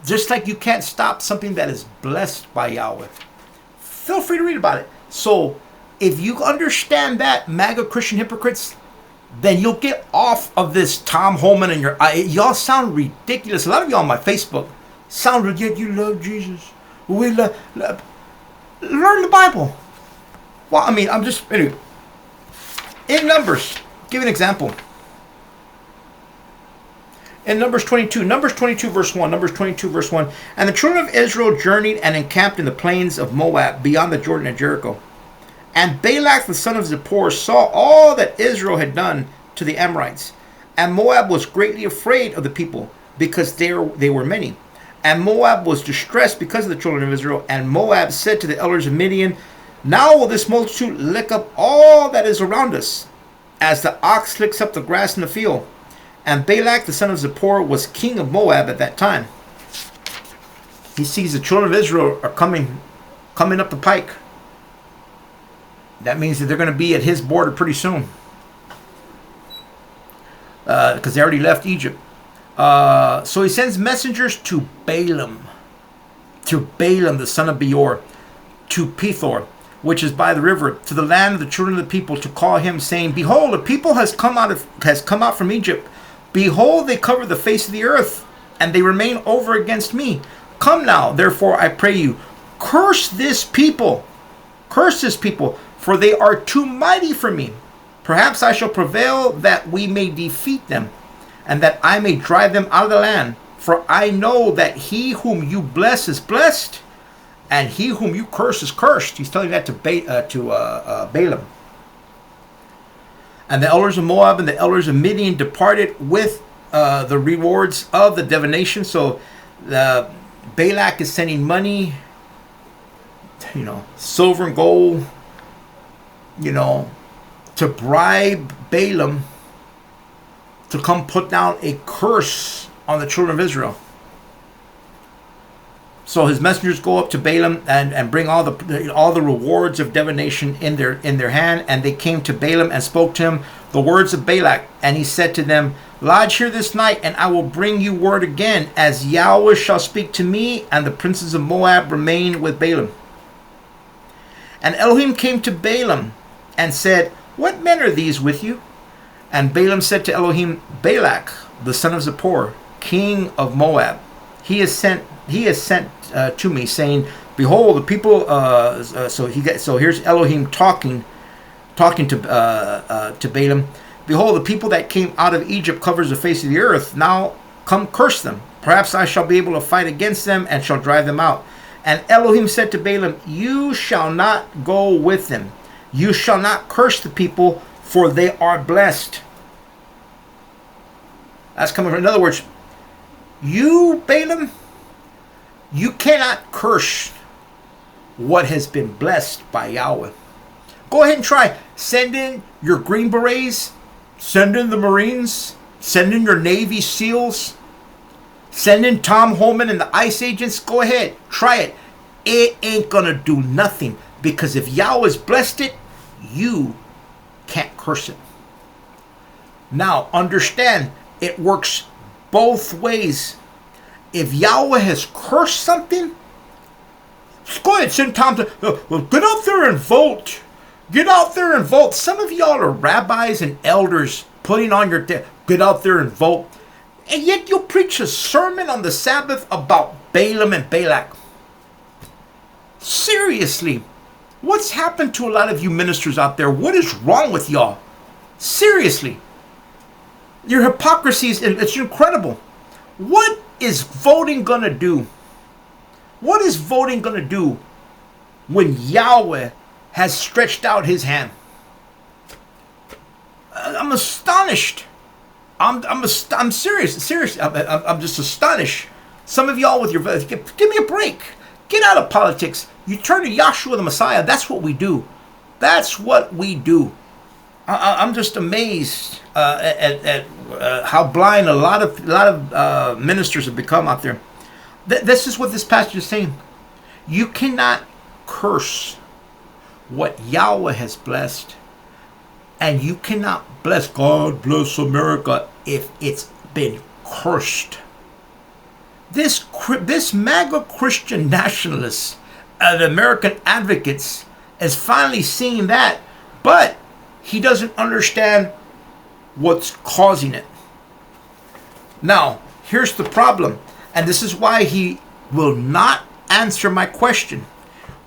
Just like you can't stop something that is blessed by Yahweh. Feel free to read about it. So, if you understand that, MAGA Christian hypocrites, then you'll get off of this Tom Holman and y'all sound ridiculous. A lot of y'all on my Facebook sound ridiculous. You love Jesus. We love. Learn the Bible. Well, I mean, anyway. In Numbers, give an example. In Numbers 22 verse 1, and the children of Israel journeyed and encamped in the plains of Moab beyond the Jordan at Jericho. And Balak the son of Zippor saw all that Israel had done to the Amorites. And Moab was greatly afraid of the people, because they were many. And Moab was distressed because of the children of Israel. And Moab said to the elders of Midian, now will this multitude lick up all that is around us, as the ox licks up the grass in the field. And Balak the son of Zippor was king of Moab at that time. He sees the children of Israel are coming up the pike. That means that they're going to be at his border pretty soon, because they already left Egypt. So he sends messengers to Balaam, the son of Beor, to Pethor, which is by the river, to the land of the children of the people, to call him, saying, behold, a people has come out from Egypt. Behold, they cover the face of the earth, and they remain over against me. Come now, therefore, I pray you, curse this people, for they are too mighty for me. Perhaps I shall prevail that we may defeat them, and that I may drive them out of the land. For I know that he whom you bless is blessed, and he whom you curse is cursed. He's telling that to Balaam. And the elders of Moab and the elders of Midian departed with the rewards of the divination. So Balak is sending money, silver and gold, to bribe Balaam to come put down a curse on the children of Israel. So his messengers go up to Balaam and bring all the rewards of divination in their hand, and they came to Balaam and spoke to him the words of Balak, and he said to them, lodge here this night, and I will bring you word again, as Yahweh shall speak to me. And the princes of Moab remained with Balaam. And Elohim came to Balaam and said, what men are these with you? And Balaam said to Elohim, Balak the son of Zippor, king of Moab, he has sent to me, saying, behold, the people. So here's Elohim talking to Balaam. Behold, the people that came out of Egypt covers the face of the earth. Now come, curse them. Perhaps I shall be able to fight against them and shall drive them out. And Elohim said to Balaam, you shall not go with them. You shall not curse the people, for they are blessed. That's coming from, in other words, you, Balaam, you cannot curse what has been blessed by Yahweh. Go ahead and try. Send in your Green Berets. Send in the Marines. Send in your Navy SEALs. Send in Tom Holman and the ICE agents. Go ahead. Try it. It ain't going to do nothing. Because if Yahweh's blessed it, you can't curse it. Now, understand, it works both ways. If Yahweh has cursed something, go ahead, send Tom to, well, get out there and vote. Get out there and vote. Some of y'all are rabbis and elders putting on your, get out there and vote. And yet you'll preach a sermon on the Sabbath about Balaam and Balak. Seriously, what's happened to a lot of you ministers out there? What is wrong with y'all? Seriously. Your hypocrisy is, it's incredible. What is voting going to do? What is voting going to do when Yahweh has stretched out his hand? I'm astonished. I'm serious. I'm just astonished. Some of y'all with your, give me a break. Get out of politics. You turn to Yahshua the Messiah. That's what we do. That's what we do. I'm just amazed at how blind a lot of ministers have become out there. This is what this passage is saying. You cannot curse what Yahweh has blessed, and you cannot bless God bless America if it's been cursed. This MAGA Christian nationalists and American advocates is finally seeing that, but he doesn't understand what's causing it. Now, here's the problem, and this is why he will not answer my question.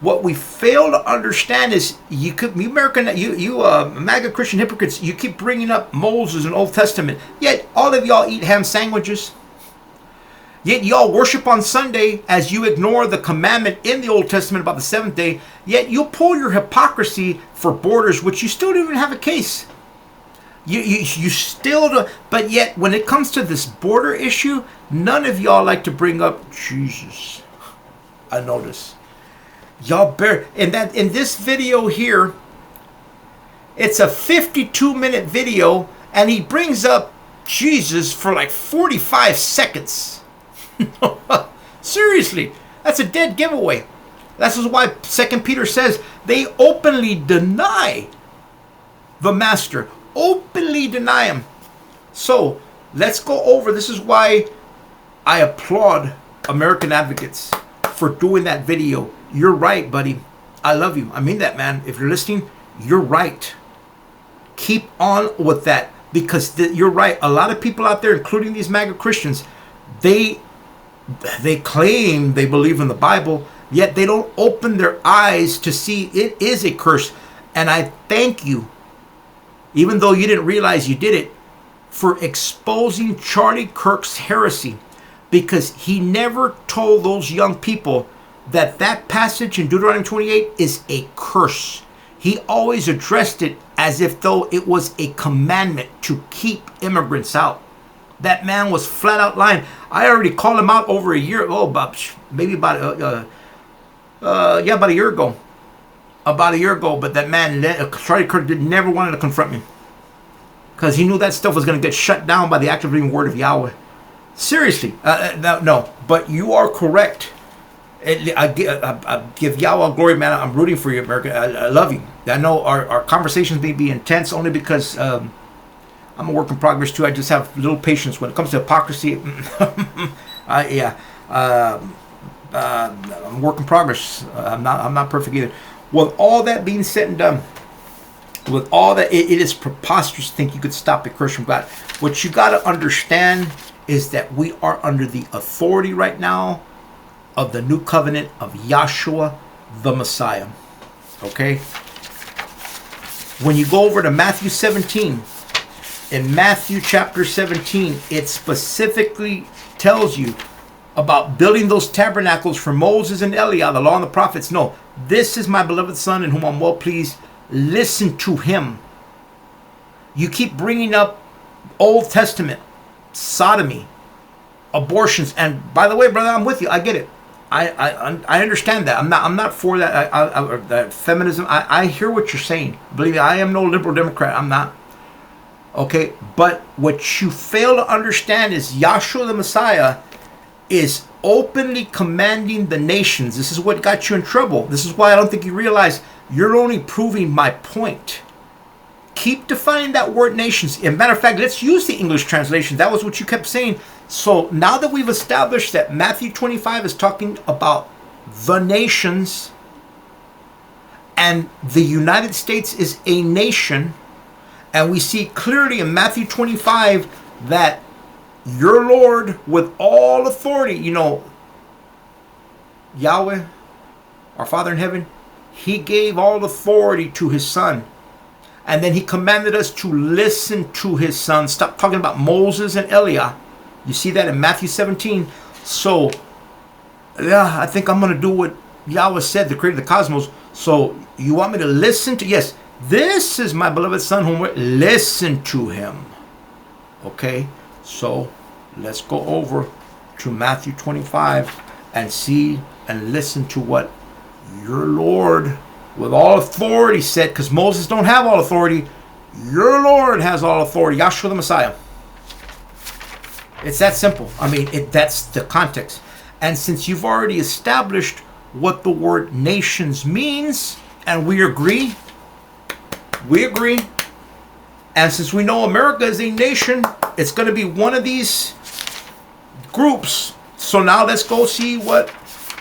What we fail to understand is you MAGA Christian hypocrites, you keep bringing up Moses and Old Testament, yet all of y'all eat ham sandwiches. Yet y'all worship on Sunday as you ignore the commandment in the Old Testament about the seventh day. Yet you'll pull your hypocrisy for borders, which you still don't even have a case. You still do, but yet when it comes to this border issue, none of y'all like to bring up Jesus. I notice. Y'all in this video here, it's a 52-minute video, and he brings up Jesus for like 45 seconds. Seriously, that's a dead giveaway. That's why 2 Peter says they openly deny the master. Openly deny him. So let's go over. This is why I applaud American advocates for doing that video. You're right, buddy. I love you. I mean that, man. If you're listening, you're right. Keep on with that, because you're right. A lot of people out there, including these MAGA Christians, they claim they believe in the Bible, yet they don't open their eyes to see it is a curse. And I thank you, even though you didn't realize you did it, for exposing Charlie Kirk's heresy, because he never told those young people that passage in Deuteronomy 28 is a curse. He always addressed it as if though it was a commandment to keep immigrants out. That man was flat out lying. I already called him out over a year ago, about a year ago. About a year ago, but that man, Charlie Kirk, never wanted to confront me, because he knew that stuff was going to get shut down by the active living word of Yahweh. Seriously, no, but you are correct. I give Yahweh glory, man. I'm rooting for you, America. I love you. I know our conversations may be intense only because I'm a work in progress too. I just have little patience when it comes to hypocrisy. I'm a work in progress. I'm not perfect either. With all that being said and done, with all that, it is preposterous to think you could stop a curse from God. What you got to understand is that we are under the authority right now of the new covenant of Yahshua the Messiah. Okay? When you go over to Matthew 17, in Matthew chapter 17, it specifically tells you about building those tabernacles for Moses and Eliah, the law and the prophets. No, this is my beloved son in whom I'm well pleased. Listen to him. You keep bringing up Old Testament, sodomy, abortions. And by the way, brother, I'm with you. I get it. I understand that. I'm not for that. That feminism. I hear what you're saying. Believe me, I am no liberal Democrat. I'm not. Okay, but what you fail to understand is Yahshua the Messiah is openly commanding the nations. This is what got you in trouble. This is why I don't think you realize you're only proving my point. Keep defining that word nations. As a matter of fact, let's use the English translation. That was what you kept saying. So now that we've established that Matthew 25 is talking about the nations and the United States is a nation, and we see clearly in Matthew 25 that your Lord with all authority, Yahweh, our Father in heaven, he gave all authority to his Son. And then he commanded us to listen to his Son. Stop talking about Moses and Eliah. You see that in Matthew 17. So, yeah, I think I'm going to do what Yahweh said, the creator of the cosmos. So, you want me to listen to? Yes, this is my beloved Son whom we listen to him. Okay, so let's go over to Matthew 25 and see and listen to what your Lord with all authority said, because Moses don't have all authority. Your Lord has all authority. Yahshua the Messiah. It's that simple. I mean, that's the context. And since you've already established what the word nations means, and we agree, and since we know America is a nation, it's going to be one of these groups. So now let's go see what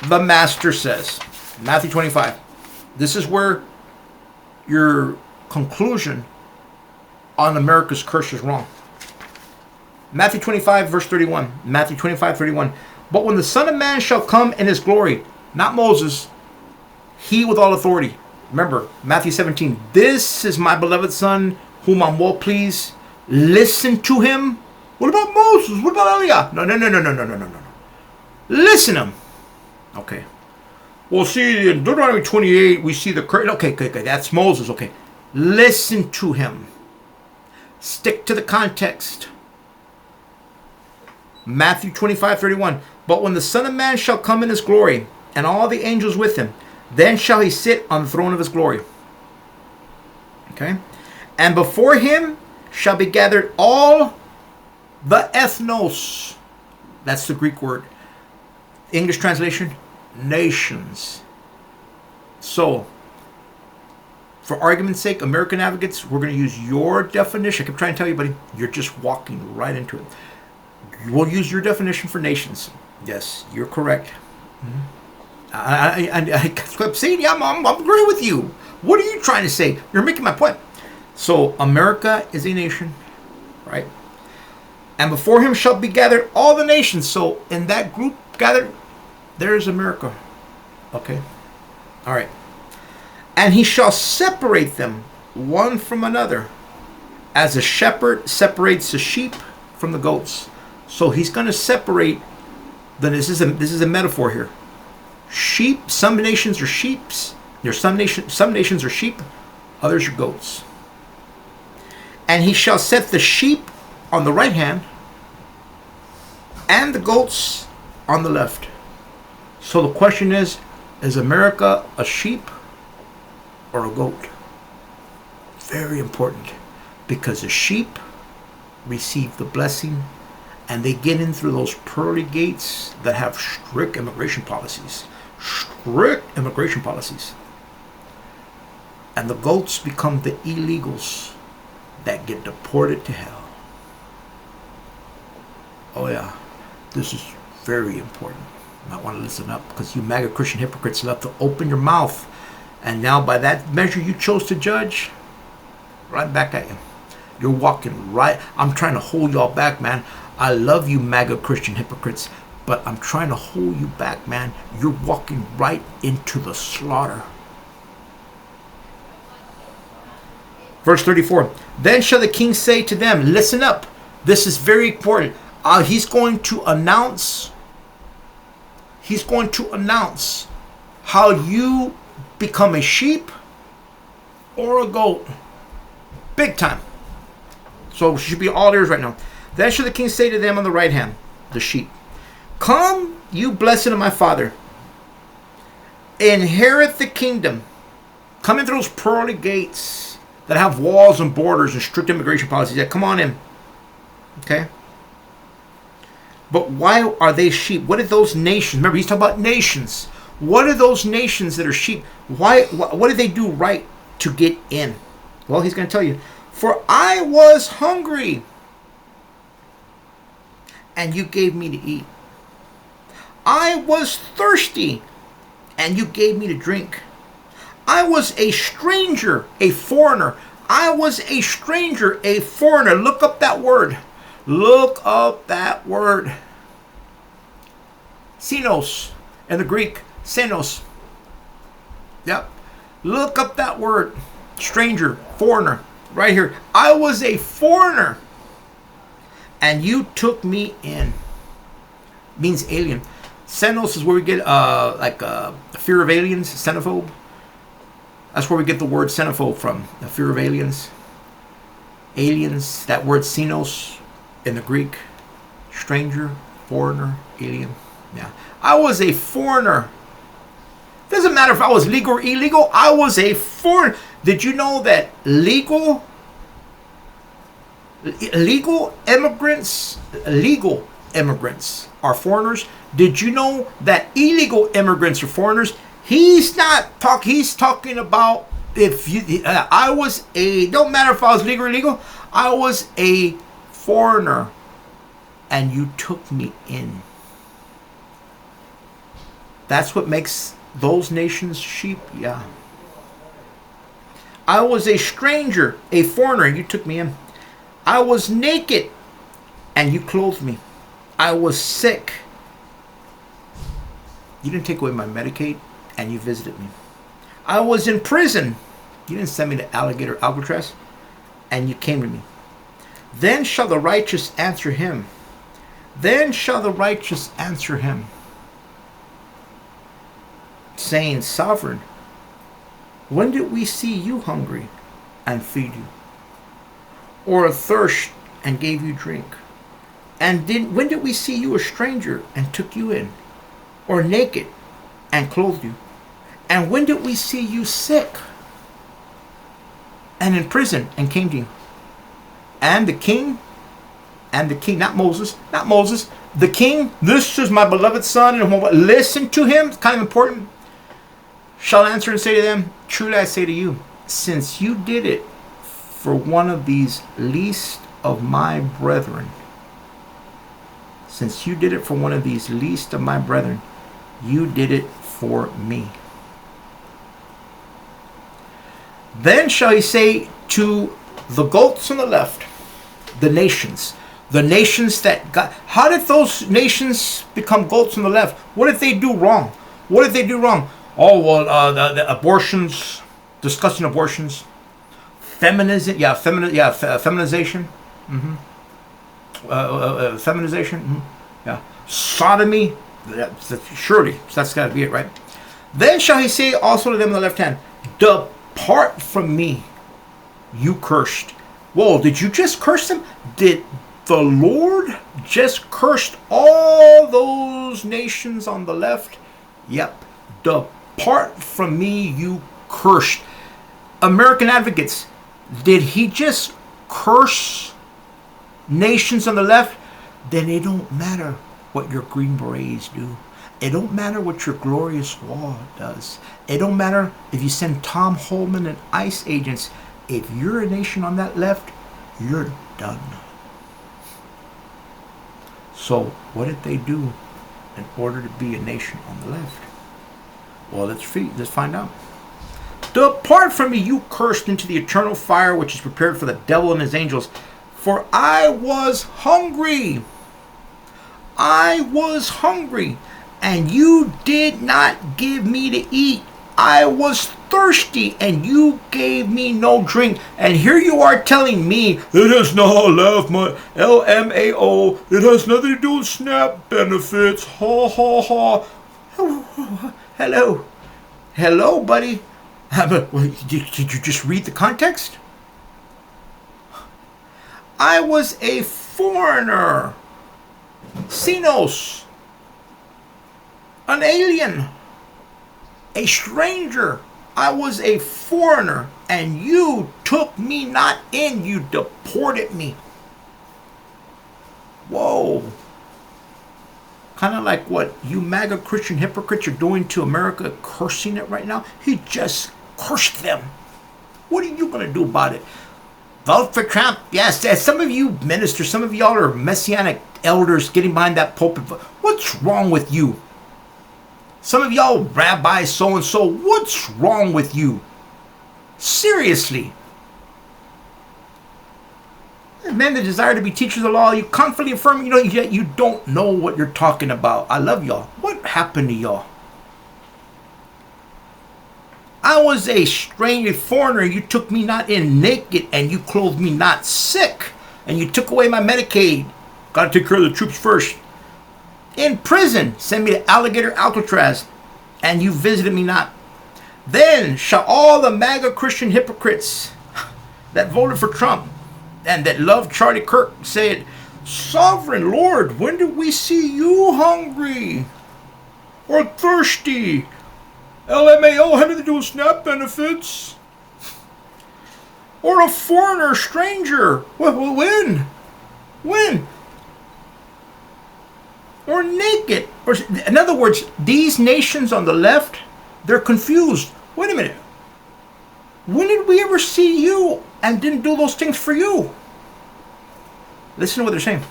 the Master says. Matthew 25. This is where your conclusion on America's curse is wrong. Matthew 25, verse 31. Matthew 25, 31. But when the Son of Man shall come in his glory, not Moses, he with all authority. Remember, Matthew 17. This is my beloved Son, whom I'm well pleased. Listen to him. What about Moses? What about Eliah? No. Listen to him. Okay. Well, see, in Deuteronomy 28, we see the curtain. Okay. That's Moses. Okay. Listen to him. Stick to the context. Matthew 25, 31. But when the Son of Man shall come in his glory, and all the angels with him, then shall he sit on the throne of his glory. Okay. And before him shall be gathered all the ethnos. That's the Greek word. English translation, nations. So, for argument's sake, American advocates, we're going to use your definition. I keep trying to tell you, buddy, you're just walking right into it. We'll use your definition for nations. Yes, you're correct. I kept saying, yeah, I'm agreeing with you. What are you trying to say? You're making my point. So, America is a nation, right? And before him shall be gathered all the nations. So, in that group gathered, there's America. Okay? All right. And he shall separate them one from another, as a shepherd separates the sheep from the goats. So he's going to separate. Then this is a metaphor here. Sheep. Some nations are sheeps. There's some nations are sheep. Others are goats. And he shall set the sheep on the right hand, and the goats on the left. So the question is America a sheep or a goat? Very important, because the sheep receive the blessing and they get in through those pearly gates that have strict immigration policies. And the goats become the illegals that get deported to hell. Oh yeah, this is very important. You might want to listen up, because you MAGA Christian hypocrites love to open your mouth, and now by that measure you chose to judge, right back at you. You're walking right. I'm trying to hold y'all back, man. I love you MAGA Christian hypocrites, but I'm trying to hold you back, man. You're walking right into the slaughter. Verse 34. Then shall the king say to them, listen up. This is very important. He's going to announce how you become a sheep or a goat. Big time. So we should be all ears right now. Then shall the king say to them on the right hand, the sheep, come, you blessed of my Father, inherit the kingdom. Come in through those pearly gates that have walls and borders and strict immigration policies. Yeah, come on in. Okay? But why are they sheep? What are those nations? Remember, he's talking about nations. What are those nations that are sheep? What did they do right to get in? Well, he's going to tell you. For I was hungry, and you gave me to eat. I was thirsty, and you gave me to drink. I was a stranger, a foreigner. I was a stranger, a foreigner. Look up that word. Look up that word. Xenos in the Greek. Xenos. Yep. Look up that word. Stranger, foreigner. Right here. I was a foreigner, and you took me in. Means alien. Xenos is where we get fear of aliens, xenophobe. That's where we get the word xenophobe from, the fear of aliens. Aliens, that word xenos in the Greek. Stranger, foreigner, alien. Yeah. I was a foreigner. Doesn't matter if I was legal or illegal, I was a foreigner. Did you know that legal immigrants are foreigners? Did you know that illegal immigrants are foreigners? He's talking about if you, I was don't matter if I was legal or illegal, I was a foreigner and you took me in. That's what makes those nations sheep, yeah. I was a stranger, a foreigner, and you took me in. I was naked and you clothed me. I was sick. You didn't take away my Medicaid and you visited me. I was in prison. You didn't send me to Alligator Alcatraz and you came to me. Then shall the righteous answer him. Then shall the righteous answer him, saying, Sovereign, when did we see you hungry and feed you, or athirst and gave you drink? And when did we see you a stranger and took you in, or naked and clothed you? And when did we see you sick and in prison and came to you? And the king, not Moses, the king, this is my beloved son, and listen to him, it's kind of important, shall answer and say to them, truly I say to you, since you did it for one of these least of my brethren, since you did it for one of these least of my brethren, you did it for me. Then shall he say to the goats on the left, the nations that got, how did those nations become goats on the left? What did they do wrong? Oh, well, the abortions, discussing abortions, feminization, feminization, feminization, yeah, sodomy, surely, that's got to be it, right? Then shall he say also to them on the left hand, depart from me, you cursed. Whoa, did you just curse them? Did the Lord just curse all those nations on the left? Yep, depart from me, you cursed. American advocates, did he just curse nations on the left? Then it don't matter what your Green Berets do. It don't matter what your Glorious Law does. It don't matter if you send Tom Holman and ICE agents. If you're a nation on that left, you're done. So what did they do in order to be a nation on the left? Well, let's find out. Depart from me, you cursed, into the eternal fire which is prepared for the devil and his angels. For I was hungry. And you did not give me to eat. I was thirsty, and you gave me no drink. And here you are telling me it has not left my LMAO. It has nothing to do with SNAP benefits. Ha ha ha. Hello, buddy. Did you just read the context? I was a foreigner. Xenos. An alien. a stranger. I was a foreigner, and you took me not in. You deported me. Whoa. Kind of like what you MAGA Christian hypocrites are doing to America, cursing it right now. He just cursed them. What are you going to do about it? Vote for Trump. Yes, some of you ministers, some of y'all are messianic elders getting behind that pulpit. What's wrong with you? Some of y'all rabbi so-and-so, what's wrong with you? Seriously. Men that desire to be teachers of the law, you confidently affirm, yet you don't know what you're talking about. I love y'all. What happened to y'all? I was a stranger, foreigner, you took me not in, naked, and you clothed me not, sick, and you took away my Medicaid. Got to take care of the troops first. In prison, send me to Alligator Alcatraz, and you visited me not. Then shall all the MAGA Christian hypocrites that voted for Trump and that loved Charlie Kirk say, Sovereign Lord, when did we see you hungry or thirsty? LMAO had to do with SNAP benefits. Or a foreigner, stranger. When? When? Or naked. Or, in other words, these nations on the left, they're confused. Wait a minute. When did we ever see you and didn't do those things for you? Listen to what they're saying.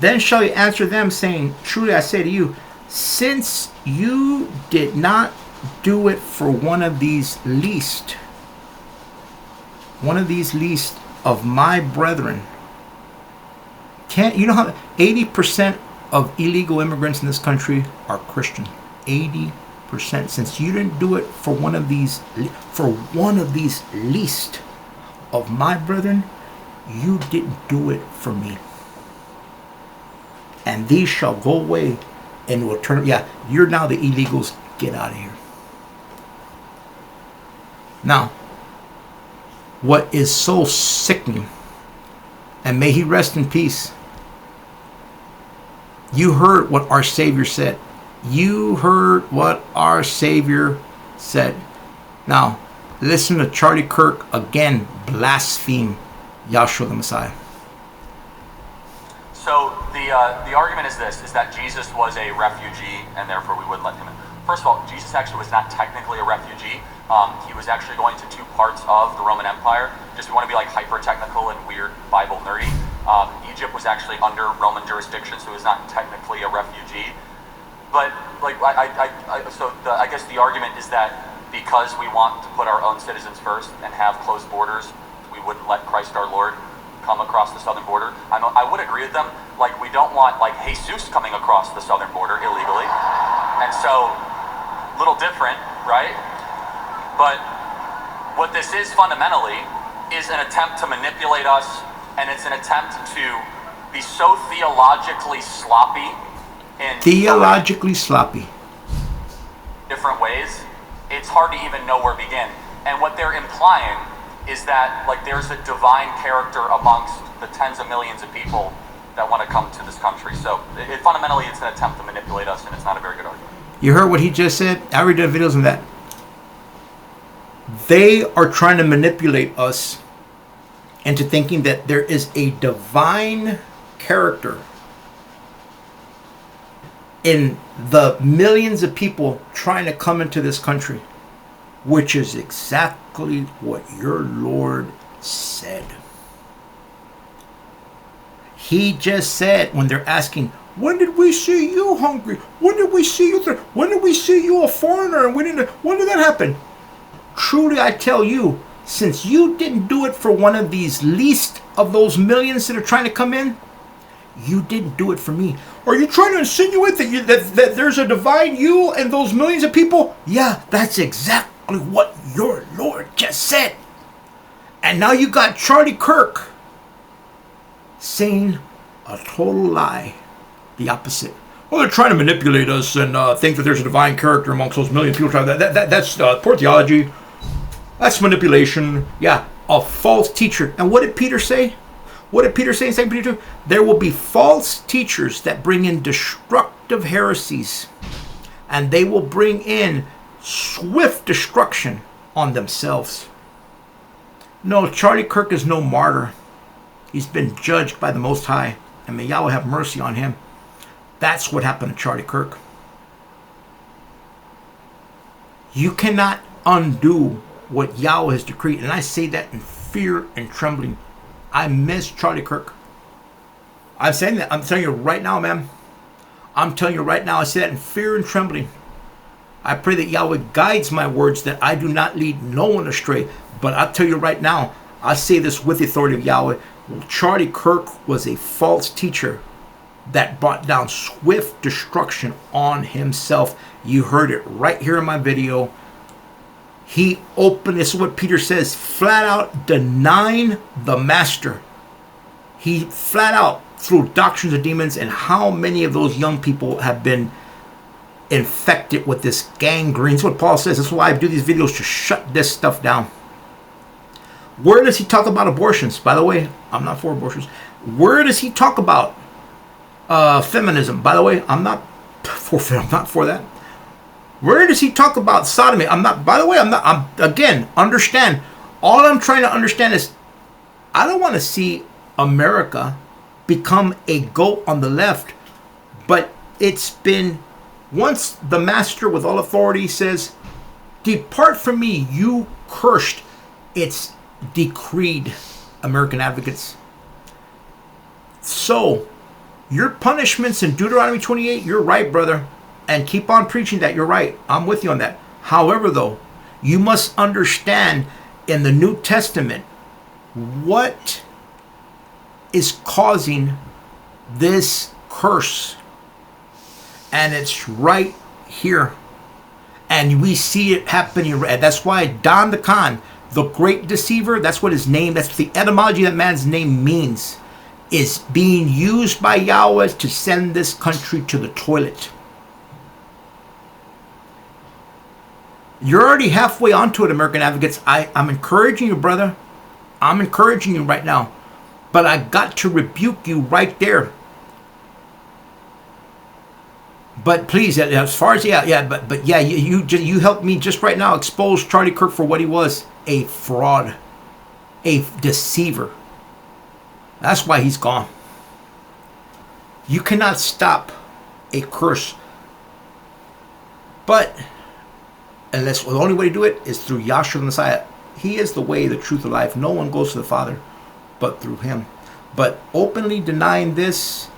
Then shall you answer them, saying, Truly I say to you, since you did not do it for one of these least of my brethren. You know how 80% of illegal immigrants in this country are Christian. 80%. Since you didn't do it for one of these least of my brethren, you didn't do it for me. And these shall go away and will turn. Yeah, you're now the illegals. Get out of here. Now, what is so sickening, and may he rest in peace. You heard what our Savior said. You heard what our Savior said. Now, listen to Charlie Kirk again blaspheme Yahshua the Messiah. So the argument is this, is that Jesus was a refugee and therefore we wouldn't let him in. First of all, Jesus actually was not technically a refugee. He was actually going to two parts of the Roman Empire. Just if you want to be like hyper-technical and weird Bible nerdy. Egypt was actually under Roman jurisdiction, so he was not technically a refugee. But like, I guess the argument is that because we want to put our own citizens first and have closed borders, we wouldn't let Christ our Lord come across the southern border. I would agree with them. Like, we don't want like Jesus coming across the southern border illegally, and so little different, right? But what this is fundamentally is an attempt to manipulate us, and it's an attempt to be so theologically sloppy in different ways. It's hard to even know where to begin. And what they're implying is that like there's a divine character amongst the tens of millions of people that want to come to this country. So fundamentally it's an attempt to manipulate us, and it's not a very good argument. You heard what he just said? I already did videos on that. They are trying to manipulate us into thinking that there is a divine character in the millions of people trying to come into this country, which is exactly what your Lord said. He just said, when they're asking, when did we see you hungry? When did we see you when did we see you a foreigner? And when did that happen? Truly I tell you, since you didn't do it for one of these least of those millions that are trying to come in, you didn't do it for me. Are you trying to insinuate that there's a divine you and those millions of people? Yeah, that's exactly what your Lord just said. And now you got Charlie Kirk saying a total lie, the opposite. Well, they're trying to manipulate us and think that there's a divine character amongst those million people. That's poor theology. That's manipulation. Yeah, a false teacher. And what did Peter say? What did Peter say in 2 Peter 2? There will be false teachers that bring in destructive heresies and they will bring in swift destruction on themselves. No, Charlie Kirk is no martyr. He's been judged by the Most High, and may Yahweh have mercy on him. That's what happened to Charlie Kirk. You cannot undo what Yahweh has decreed, and I say that in fear and trembling. I miss Charlie Kirk. I'm saying that. I'm telling you right now, man. I'm telling you right now, I say that in fear and trembling. I pray that Yahweh guides my words, that I do not lead no one astray. But I'll tell you right now, I say this with the authority of Yahweh. Charlie Kirk was a false teacher that brought down swift destruction on himself. You heard it right here in my video. He opened, this is what Peter says, flat out denying the master. He flat out threw doctrines of demons, and how many of those young people have been infected with this gangrene. That's what Paul says. That's why I do these videos, to shut this stuff down. Where does he talk about abortions? By the way, I'm not for abortions. Where does he talk about feminism? By the way, I'm not for that. Where does he talk about sodomy? Again, understand. All I'm trying to understand is, I don't want to see America become a goat on the left, but it's been, once the master with all authority says, depart from me, you cursed, it's decreed, American advocates. So, your punishments in Deuteronomy 28, you're right, brother. And keep on preaching that. You're right. I'm with you on that. However, though, you must understand in the New Testament what is causing this curse. And it's right here. And we see it happening. That's why Don the Khan, the great deceiver, that's what his name, that's the etymology that man's name means, is being used by Yahweh to send this country to the toilet. You're already halfway onto it, American advocates. I'm encouraging you, brother. I'm encouraging you right now. But I got to rebuke you right there. But please, as far as you helped me just right now expose Charlie Kirk for what he was, a fraud, a deceiver. That's why he's gone. You cannot stop a curse. But unless the only way to do it is through Yahshua the Messiah. He is the way, the truth, the life. No one goes to the Father but through him. But openly denying this,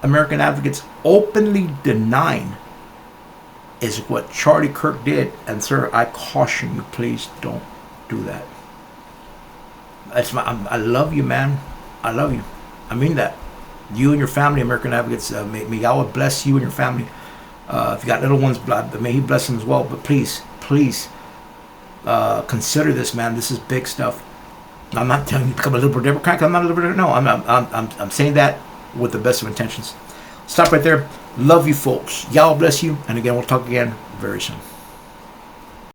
American advocates, openly denying is what Charlie Kirk did. And sir, I caution you, please don't do that. I love you, man. I love you. I mean that. You and your family, American advocates, may Yahweh bless you and your family. If you got little ones, may he bless them as well. But please consider this, man. This is big stuff. I'm not telling you to become a liberal Democrat. I'm not a liberal. No, I'm saying that with the best of intentions. Stop right there. Love you, folks. Yahweh bless you. And again, we'll talk again very soon.